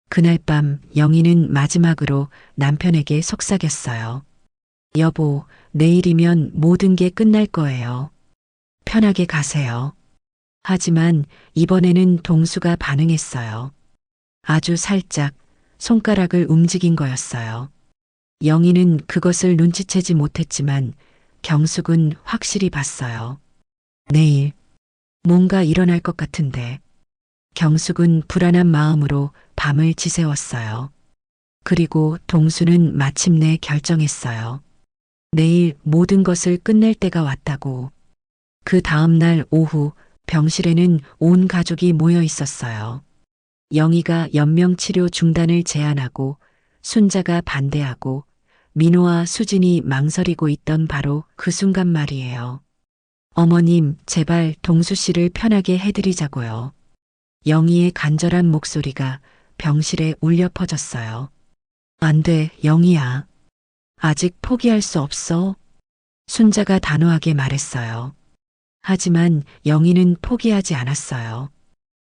그날 밤 영희는 마지막으로 남편에게 속삭였어요. 여보, 내일이면 모든 게 끝날 거예요. 편하게 가세요. 하지만 이번에는 동수가 반응했어요. 아주 살짝 손가락을 움직인 거였어요. 영희는 그것을 눈치채지 못했지만 경숙은 확실히 봤어요. 내일 뭔가 일어날 것 같은데. 경숙은 불안한 마음으로 밤을 지새웠어요. 그리고 동수는 마침내 결정했어요. 내일 모든 것을 끝낼 때가 왔다고. 그 다음 날 오후 병실에는 온 가족이 모여 있었어요. 영희가 연명치료 중단을 제안하고 순자가 반대하고 민호와 수진이 망설이고 있던 바로 그 순간 말이에요. 어머님, 제발 동수 씨를 편하게 해드리자고요. 영희의 간절한 목소리가 병실에 울려 퍼졌어요. 안 돼, 영희야. 아직 포기할 수 없어. 순자가 단호하게 말했어요. 하지만 영희는 포기하지 않았어요.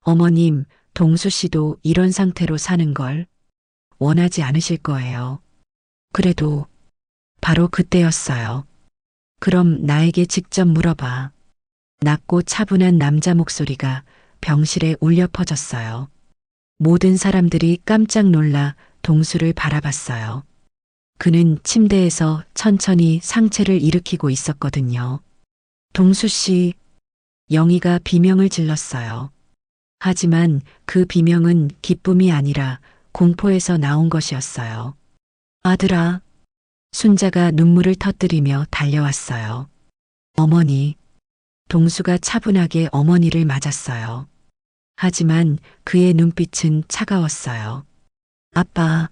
어머님, 동수 씨도 이런 상태로 사는 걸 원하지 않으실 거예요. 그래도 바로 그때였어요. 그럼 나에게 직접 물어봐. 낮고 차분한 남자 목소리가 병실에 울려 퍼졌어요. 모든 사람들이 깜짝 놀라 동수를 바라봤어요. 그는 침대에서 천천히 상체를 일으키고 있었거든요. 동수 씨, 영희가 비명을 질렀어요. 하지만 그 비명은 기쁨이 아니라 공포에서 나온 것이었어요. 아들아, 순자가 눈물을 터뜨리며 달려왔어요. 어머니, 동수가 차분하게 어머니를 맞았어요. 하지만 그의 눈빛은 차가웠어요. 아빠,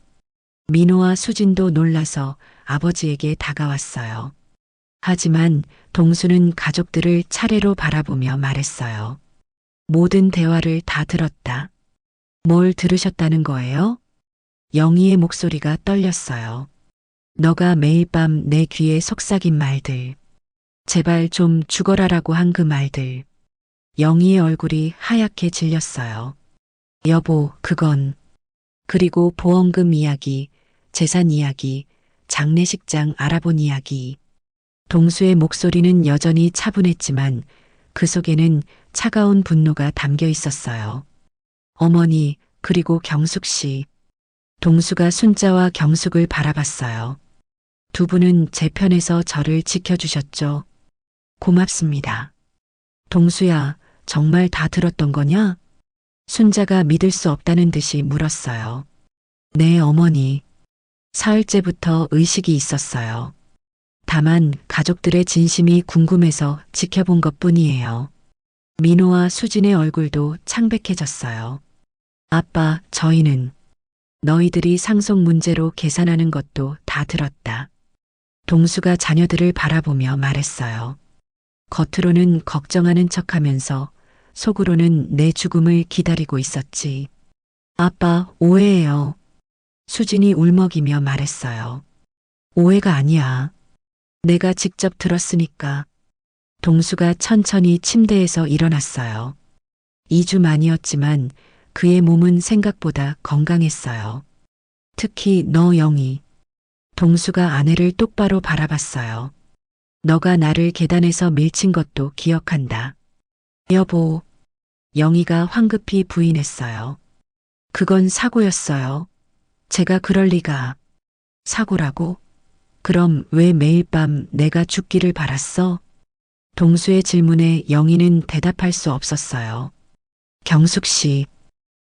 민호와 수진도 놀라서 아버지에게 다가왔어요. 하지만 동수는 가족들을 차례로 바라보며 말했어요. 모든 대화를 다 들었다. 뭘 들으셨다는 거예요? 영희의 목소리가 떨렸어요. 너가 매일 밤 내 귀에 속삭인 말들. 제발 좀 죽어라라고 한 그 말들. 영희의 얼굴이 하얗게 질렸어요. 여보, 그건. 그리고 보험금 이야기, 재산 이야기, 장례식장 알아본 이야기. 동수의 목소리는 여전히 차분했지만 그 속에는 차가운 분노가 담겨 있었어요. 어머니, 그리고 경숙 씨. 동수가 순자와 경숙을 바라봤어요. 두 분은 제 편에서 저를 지켜주셨죠. 고맙습니다. 동수야, 정말 다 들었던 거냐? 순자가 믿을 수 없다는 듯이 물었어요. 네, 어머니. 사흘째부터 의식이 있었어요. 다만 가족들의 진심이 궁금해서 지켜본 것 뿐이에요. 민호와 수진의 얼굴도 창백해졌어요. 아빠, 저희는 너희들이 상속 문제로 계산하는 것도 다 들었다. 동수가 자녀들을 바라보며 말했어요. 겉으로는 걱정하는 척하면서 속으로는 내 죽음을 기다리고 있었지. 아빠, 오해예요. 수진이 울먹이며 말했어요. 오해가 아니야. 내가 직접 들었으니까. 동수가 천천히 침대에서 일어났어요. 2주 만이었지만 그의 몸은 생각보다 건강했어요. 특히 너 영희. 동수가 아내를 똑바로 바라봤어요. 너가 나를 계단에서 밀친 것도 기억한다. 여보. 영희가 황급히 부인했어요. 그건 사고였어요. 제가 그럴 리가. 사고라고? 그럼 왜 매일 밤 내가 죽기를 바랐어? 동수의 질문에 영희는 대답할 수 없었어요. 경숙 씨.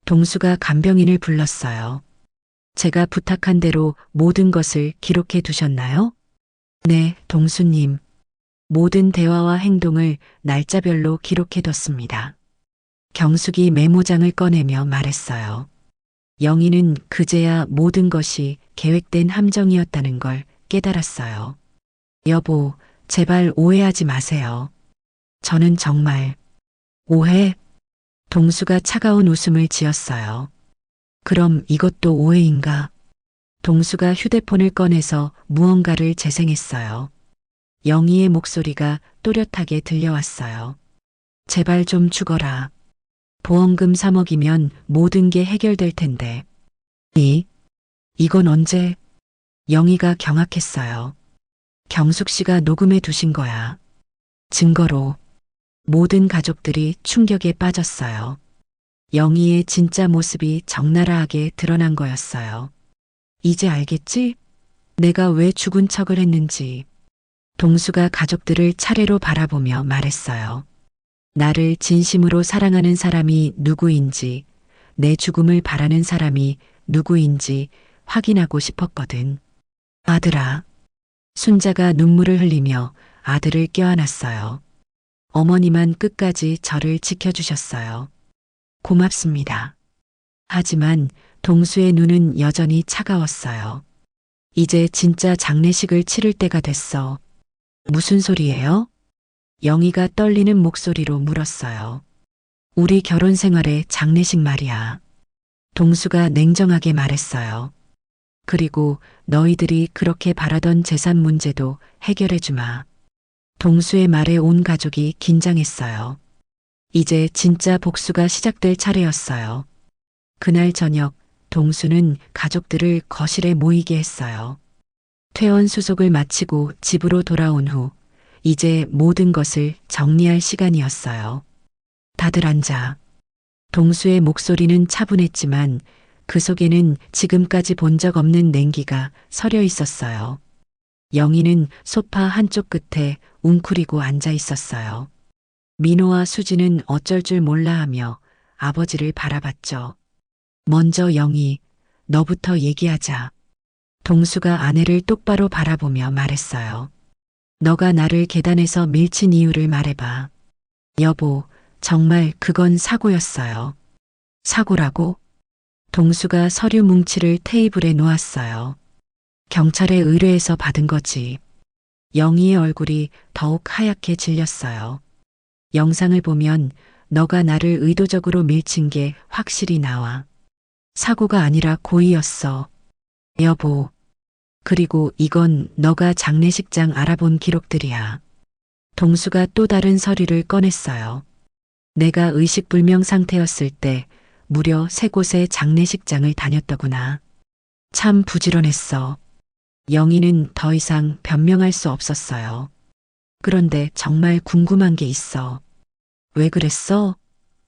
동수가 간병인을 불렀어요. 제가 부탁한 대로 모든 것을 기록해 두셨나요? 네, 동수님. 모든 대화와 행동을 날짜별로 기록해 뒀습니다. 경숙이 메모장을 꺼내며 말했어요. 영희는 그제야 모든 것이 계획된 함정이었다는 걸 깨달았어요. 여보, 제발 오해하지 마세요. 저는 정말 오해? 동수가 차가운 웃음을 지었어요. 그럼 이것도 오해인가? 동수가 휴대폰을 꺼내서 무언가를 재생했어요. 영희의 목소리가 또렷하게 들려왔어요. 제발 좀 죽어라. 보험금 3억이면 모든 게 해결될 텐데. 이건 언제? 영희가 경악했어요. 경숙 씨가 녹음해 두신 거야. 증거로. 모든 가족들이 충격에 빠졌어요. 영희의 진짜 모습이 적나라하게 드러난 거였어요. 이제 알겠지? 내가 왜 죽은 척을 했는지. 동수가 가족들을 차례로 바라보며 말했어요. 나를 진심으로 사랑하는 사람이 누구인지, 내 죽음을 바라는 사람이 누구인지 확인하고 싶었거든. 아들아. 순자가 눈물을 흘리며 아들을 껴안았어요. 어머니만 끝까지 저를 지켜주셨어요. 고맙습니다. 하지만 동수의 눈은 여전히 차가웠어요. 이제 진짜 장례식을 치를 때가 됐어. 무슨 소리예요? 영희가 떨리는 목소리로 물었어요. 우리 결혼 생활의 장례식 말이야. 동수가 냉정하게 말했어요. 그리고 너희들이 그렇게 바라던 재산 문제도 해결해 주마. 동수의 말에 온 가족이 긴장했어요. 이제 진짜 복수가 시작될 차례였어요. 그날 저녁 동수는 가족들을 거실에 모이게 했어요. 퇴원 수속을 마치고 집으로 돌아온 후 이제 모든 것을 정리할 시간이었어요. 다들 앉아. 동수의 목소리는 차분했지만 그 속에는 지금까지 본 적 없는 냉기가 서려 있었어요. 영희는 소파 한쪽 끝에 웅크리고 앉아 있었어요. 민호와 수지는 어쩔 줄 몰라 하며 아버지를 바라봤죠. 먼저 영희, 너부터 얘기하자. 동수가 아내를 똑바로 바라보며 말했어요. 너가 나를 계단에서 밀친 이유를 말해봐. 여보, 정말 그건 사고였어요. 사고라고? 동수가 서류 뭉치를 테이블에 놓았어요. 경찰에 의뢰해서 받은 거지. 영희의 얼굴이 더욱 하얗게 질렸어요. 영상을 보면 너가 나를 의도적으로 밀친 게 확실히 나와. 사고가 아니라 고의였어. 여보. 그리고 이건 너가 장례식장 알아본 기록들이야. 동수가 또 다른 서류를 꺼냈어요. 내가 의식불명 상태였을 때 무려 3곳의 장례식장을 다녔더구나. 참 부지런했어. 영희는 더 이상 변명할 수 없었어요. 그런데 정말 궁금한 게 있어. 왜 그랬어?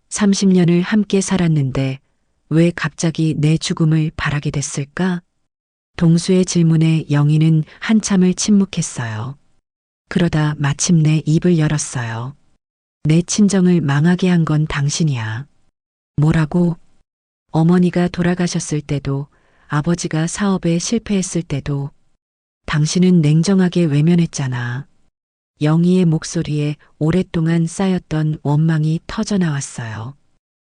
30년을 함께 살았는데 왜 갑자기 내 죽음을 바라게 됐을까? 동수의 질문에 영희는 한참을 침묵했어요. 그러다 마침내 입을 열었어요. 내 친정을 망하게 한 건 당신이야. 뭐라고? 어머니가 돌아가셨을 때도, 아버지가 사업에 실패했을 때도 당신은 냉정하게 외면했잖아. 영희의 목소리에 오랫동안 쌓였던 원망이 터져나왔어요.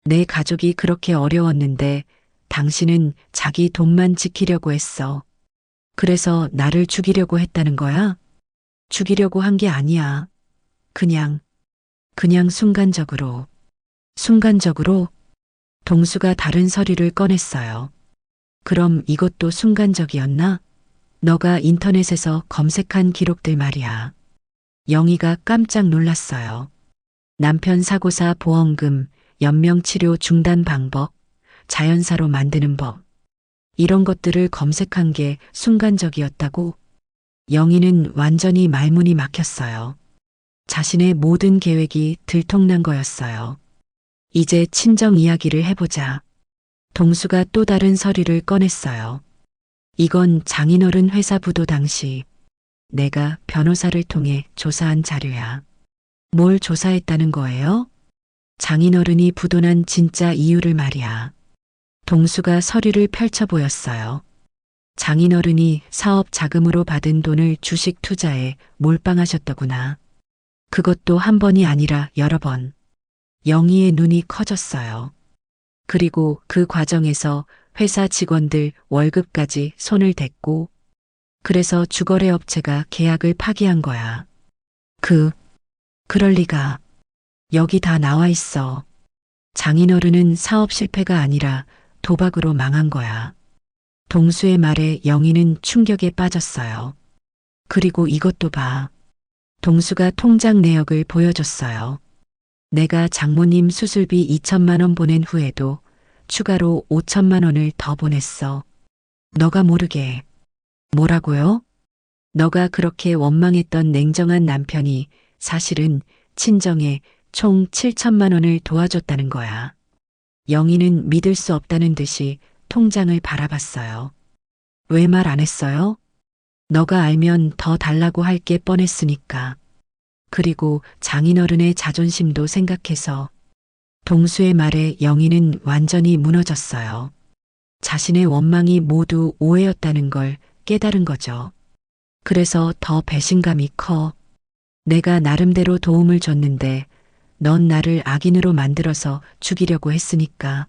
내 가족이 그렇게 어려웠는데 당신은 자기 돈만 지키려고 했어. 그래서 나를 죽이려고 했다는 거야? 죽이려고 한 게 아니야. 그냥 순간적으로. 순간적으로? 동수가 다른 서류를 꺼냈어요. 그럼 이것도 순간적이었나? 너가 인터넷에서 검색한 기록들 말이야. 영희가 깜짝 놀랐어요. 남편 사고사 보험금, 연명치료 중단 방법, 자연사로 만드는 법. 이런 것들을 검색한 게 순간적이었다고? 영희는 완전히 말문이 막혔어요. 자신의 모든 계획이 들통난 거였어요. 이제 친정 이야기를 해보자. 동수가 또 다른 서류를 꺼냈어요. 이건 장인어른 회사 부도 당시 내가 변호사를 통해 조사한 자료야. 뭘 조사했다는 거예요? 장인어른이 부도난 진짜 이유를 말이야. 동수가 서류를 펼쳐 보였어요. 장인어른이 사업 자금으로 받은 돈을 주식 투자에 몰빵하셨더구나. 그것도 한 번이 아니라 여러 번. 영희의 눈이 커졌어요. 그리고 그 과정에서 회사 직원들 월급까지 손을 댔고, 그래서 주거래 업체가 계약을 파기한 거야. 그럴 리가. 여기 다 나와 있어. 장인어른은 사업 실패가 아니라 도박으로 망한 거야. 동수의 말에 영희는 충격에 빠졌어요. 그리고 이것도 봐. 동수가 통장 내역을 보여줬어요. 내가 장모님 수술비 2천만 원 보낸 후에도 추가로 5천만 원을 더 보냈어. 너가 모르게. 뭐라고요? 너가 그렇게 원망했던 냉정한 남편이 사실은 친정에 총 7천만 원을 도와줬다는 거야. 영희는 믿을 수 없다는 듯이 통장을 바라봤어요. 왜 말 안 했어요? 너가 알면 더 달라고 할 게 뻔했으니까. 그리고 장인어른의 자존심도 생각해서. 동수의 말에 영희는 완전히 무너졌어요. 자신의 원망이 모두 오해였다는 걸 깨달은 거죠. 그래서 더 배신감이 커. 내가 나름대로 도움을 줬는데 넌 나를 악인으로 만들어서 죽이려고 했으니까.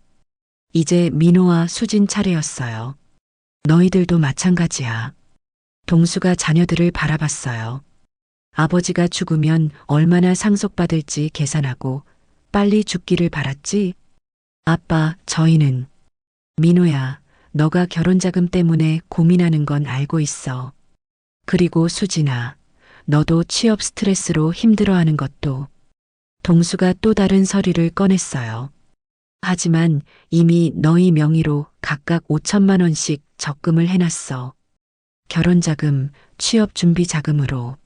이제 민호와 수진 차례였어요. 너희들도 마찬가지야. 동수가 자녀들을 바라봤어요. 아버지가 죽으면 얼마나 상속받을지 계산하고 빨리 죽기를 바랐지. 아빠, 저희는. 민호야, 너가 결혼자금 때문에 고민하는 건 알고 있어. 그리고 수진아, 너도 취업 스트레스로 힘들어하는 것도. 동수가 또 다른 서류를 꺼냈어요. 하지만 이미 너희 명의로 각각 5천만 원씩 적금을 해놨어. 결혼자금, 취업준비 자금으로.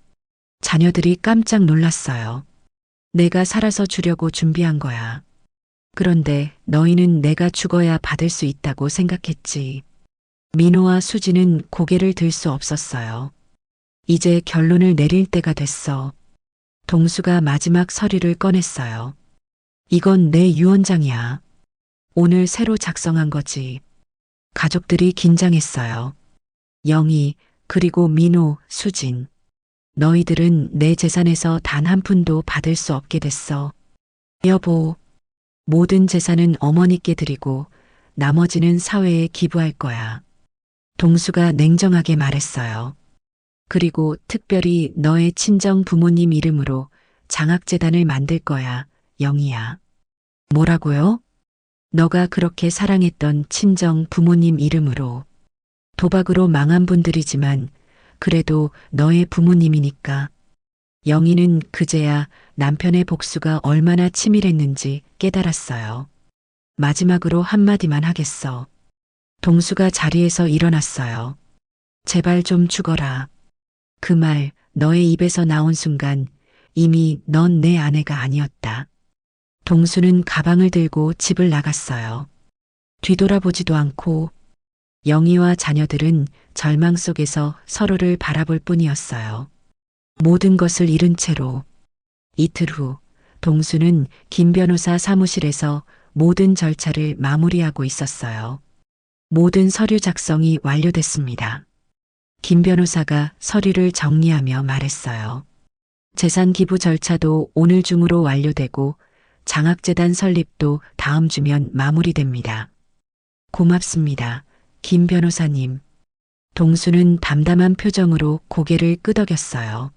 자녀들이 깜짝 놀랐어요. 내가 살아서 주려고 준비한 거야. 그런데 너희는 내가 죽어야 받을 수 있다고 생각했지. 민호와 수지는 고개를 들 수 없었어요. 이제 결론을 내릴 때가 됐어. 동수가 마지막 서류를 꺼냈어요. 이건 내 유언장이야. 오늘 새로 작성한 거지. 가족들이 긴장했어요. 영희, 그리고 민호, 수진. 너희들은 내 재산에서 단 한 푼도 받을 수 없게 됐어. 여보, 모든 재산은 어머니께 드리고 나머지는 사회에 기부할 거야. 동수가 냉정하게 말했어요. 그리고 특별히 너의 친정 부모님 이름으로 장학재단을 만들 거야, 영희야. 뭐라고요? 너가 그렇게 사랑했던 친정 부모님 이름으로. 도박으로 망한 분들이지만 그래도 너의 부모님이니까. 영희는 그제야 남편의 복수가 얼마나 치밀했는지 깨달았어요. 마지막으로 한마디만 하겠어. 동수가 자리에서 일어났어요. 제발 좀 죽어라. 그 말 너의 입에서 나온 순간 이미 넌 내 아내가 아니었다. 동수는 가방을 들고 집을 나갔어요. 뒤돌아보지도 않고. 영희와 자녀들은 절망 속에서 서로를 바라볼 뿐이었어요. 모든 것을 잃은 채로. 이틀 후 동수는 김 변호사 사무실에서 모든 절차를 마무리하고 있었어요. 모든 서류 작성이 완료됐습니다. 김 변호사가 서류를 정리하며 말했어요. 재산 기부 절차도 오늘 중으로 완료되고 장학재단 설립도 다음 주면 마무리됩니다. 고맙습니다. 김 변호사님. 동수는 담담한 표정으로 고개를 끄덕였어요.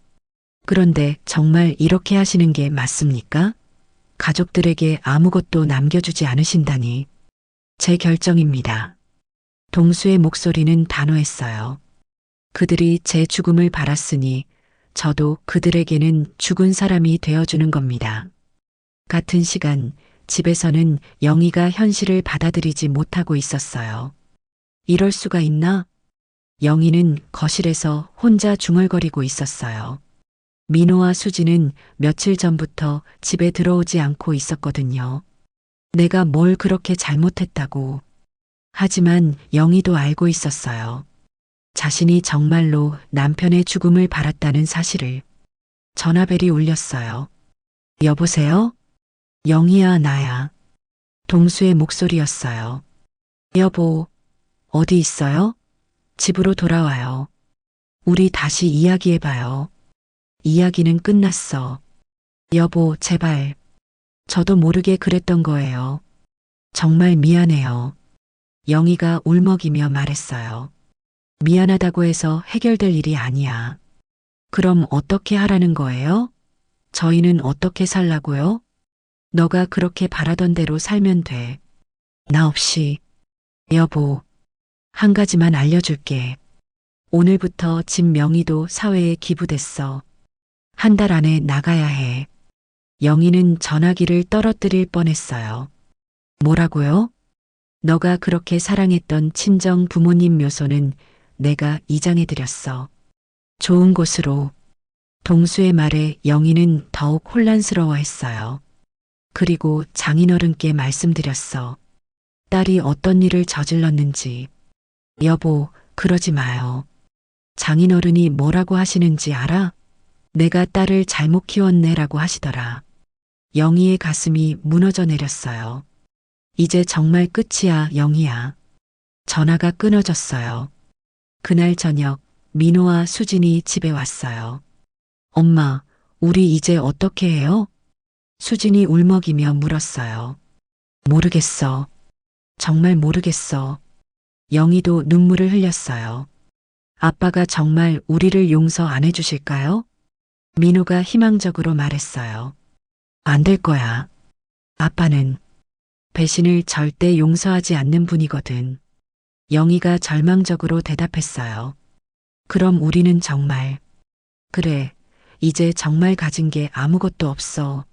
그런데 정말 이렇게 하시는 게 맞습니까? 가족들에게 아무것도 남겨주지 않으신다니. 제 결정입니다. 동수의 목소리는 단호했어요. 그들이 제 죽음을 바랐으니 저도 그들에게는 죽은 사람이 되어주는 겁니다. 같은 시간 집에서는 영희가 현실을 받아들이지 못하고 있었어요. 이럴 수가 있나? 영희는 거실에서 혼자 중얼거리고 있었어요. 민호와 수지는 며칠 전부터 집에 들어오지 않고 있었거든요. 내가 뭘 그렇게 잘못했다고. 하지만 영희도 알고 있었어요. 자신이 정말로 남편의 죽음을 바랐다는 사실을. 전화벨이 울렸어요. 여보세요? 영희야, 나야. 동수의 목소리였어요. 여보, 어디 있어요? 집으로 돌아와요. 우리 다시 이야기해봐요. 이야기는 끝났어. 여보, 제발. 저도 모르게 그랬던 거예요. 정말 미안해요. 영희가 울먹이며 말했어요. 미안하다고 해서 해결될 일이 아니야. 그럼 어떻게 하라는 거예요? 저희는 어떻게 살라고요? 너가 그렇게 바라던 대로 살면 돼. 나 없이. 여보, 한 가지만 알려줄게. 오늘부터 집 명의도 사회에 기부됐어. 한 달 안에 나가야 해. 영희는 전화기를 떨어뜨릴 뻔했어요. 뭐라고요? 너가 그렇게 사랑했던 친정 부모님 묘소는 내가 이장해드렸어. 좋은 곳으로. 동수의 말에 영희는 더욱 혼란스러워했어요. 그리고 장인어른께 말씀드렸어. 딸이 어떤 일을 저질렀는지. 여보, 그러지 마요. 장인어른이 뭐라고 하시는지 알아? 내가 딸을 잘못 키웠네라고 하시더라. 영희의 가슴이 무너져 내렸어요. 이제 정말 끝이야, 영희야. 전화가 끊어졌어요. 그날 저녁 민호와 수진이 집에 왔어요. 엄마, 우리 이제 어떻게 해요? 수진이 울먹이며 물었어요. 모르겠어. 정말 모르겠어. 영희도 눈물을 흘렸어요. 아빠가 정말 우리를 용서 안 해주실까요? 민호가 희망적으로 말했어요. 안 될 거야. 아빠는 배신을 절대 용서하지 않는 분이거든. 영희가 절망적으로 대답했어요. 그럼 우리는 정말. 그래, 이제 정말 가진 게 아무것도 없어.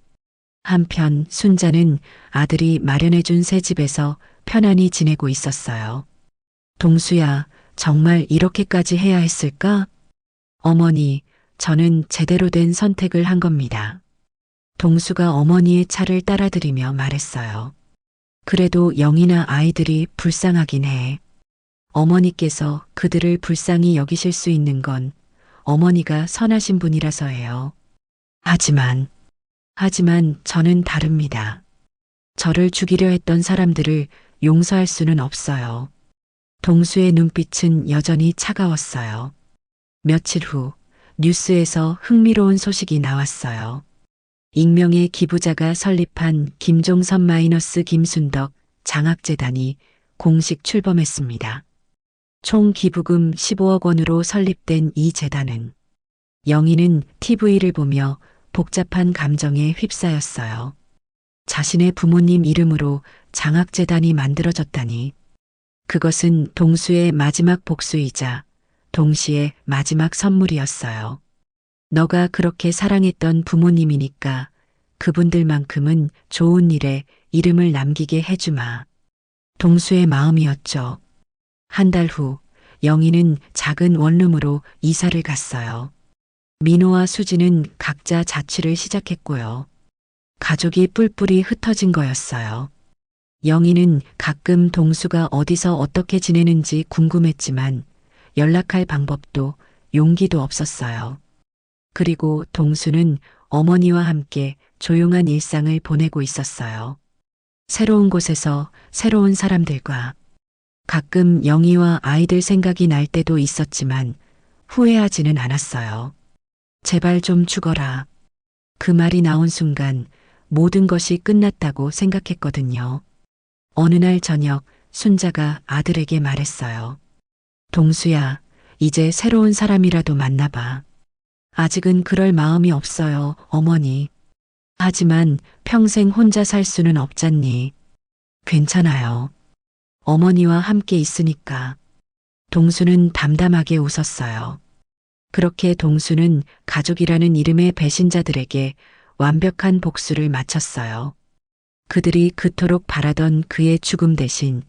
한편 순자는 아들이 마련해준 새 집에서 편안히 지내고 있었어요. 동수야, 정말 이렇게까지 해야 했을까? 어머니, 저는 제대로 된 선택을 한 겁니다. 동수가 어머니의 차를 따라들이며 말했어요. 그래도 영희나 아이들이 불쌍하긴 해. 어머니께서 그들을 불쌍히 여기실 수 있는 건 어머니가 선하신 분이라서예요. 하지만 저는 다릅니다. 저를 죽이려 했던 사람들을 용서할 수는 없어요. 동수의 눈빛은 여전히 차가웠어요. 며칠 후 뉴스에서 흥미로운 소식이 나왔어요. 익명의 기부자가 설립한 김종선 마이너스 김순덕 장학재단이 공식 출범했습니다. 총 기부금 15억 원으로 설립된 이 재단은 영희는 TV를 보며 복잡한 감정에 휩싸였어요. 자신의 부모님 이름으로 장학재단이 만들어졌다니. 그것은 동수의 마지막 복수이자 동시에 마지막 선물이었어요. 너가 그렇게 사랑했던 부모님이니까 그분들만큼은 좋은 일에 이름을 남기게 해주마. 동수의 마음이었죠. 한 달 후 영희는 작은 원룸으로 이사를 갔어요. 민호와 수지는 각자 자취를 시작했고요. 가족이 뿔뿔이 흩어진 거였어요. 영희는 가끔 동수가 어디서 어떻게 지내는지 궁금했지만 연락할 방법도 용기도 없었어요. 그리고 동수는 어머니와 함께 조용한 일상을 보내고 있었어요. 새로운 곳에서 새로운 사람들과 가끔 영희와 아이들 생각이 날 때도 있었지만 후회하지는 않았어요. 제발 좀 죽어라. 그 말이 나온 순간 모든 것이 끝났다고 생각했거든요. 어느 날 저녁 순자가 아들에게 말했어요. 동수야, 이제 새로운 사람이라도 만나봐. 아직은 그럴 마음이 없어요, 어머니. 하지만 평생 혼자 살 수는 없잖니. 괜찮아요. 어머니와 함께 있으니까. 동수는 담담하게 웃었어요. 그렇게 동수는 가족이라는 이름의 배신자들에게 완벽한 복수를 마쳤어요. 그들이 그토록 바라던 그의 죽음 대신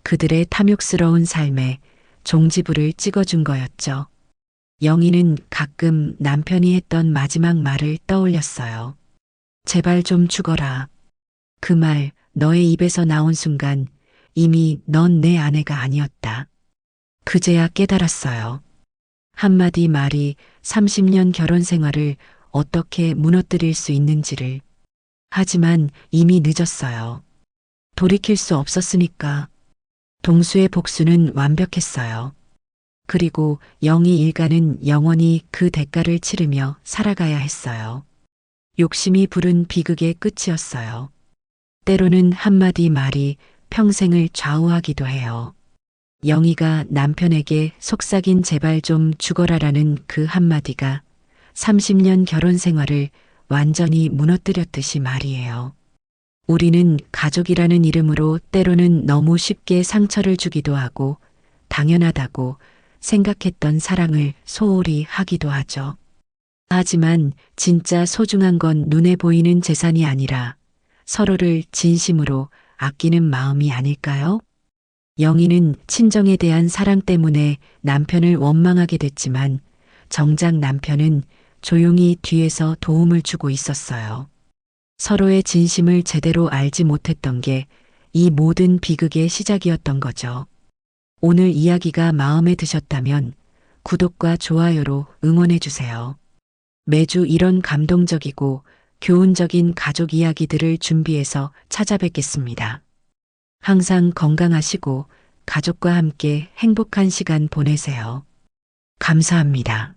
그들의 탐욕스러운 삶에 종지부를 찍어준 거였죠. 영희는 가끔 남편이 했던 마지막 말을 떠올렸어요. 제발 좀 죽어라. 그 말 너의 입에서 나온 순간 이미 넌 내 아내가 아니었다. 그제야 깨달았어요. 한마디 말이 30년 결혼 생활을 어떻게 무너뜨릴 수 있는지를. 하지만 이미 늦었어요. 돌이킬 수 없었으니까. 동수의 복수는 완벽했어요. 그리고 영희 일가는 영원히 그 대가를 치르며 살아가야 했어요. 욕심이 부른 비극의 끝이었어요. 때로는 한마디 말이 평생을 좌우하기도 해요. 영희가 남편에게 속삭인 제발 좀 죽어라라는 그 한마디가 30년 결혼 생활을 완전히 무너뜨렸듯이 말이에요. 우리는 가족이라는 이름으로 때로는 너무 쉽게 상처를 주기도 하고 당연하다고 생각했던 사랑을 소홀히 하기도 하죠. 하지만 진짜 소중한 건 눈에 보이는 재산이 아니라 서로를 진심으로 아끼는 마음이 아닐까요? 영희는 친정에 대한 사랑 때문에 남편을 원망하게 됐지만 정작 남편은 조용히 뒤에서 도움을 주고 있었어요. 서로의 진심을 제대로 알지 못했던 게 이 모든 비극의 시작이었던 거죠. 오늘 이야기가 마음에 드셨다면 구독과 좋아요로 응원해 주세요. 매주 이런 감동적이고 교훈적인 가족 이야기들을 준비해서 찾아뵙겠습니다. 항상 건강하시고 가족과 함께 행복한 시간 보내세요. 감사합니다.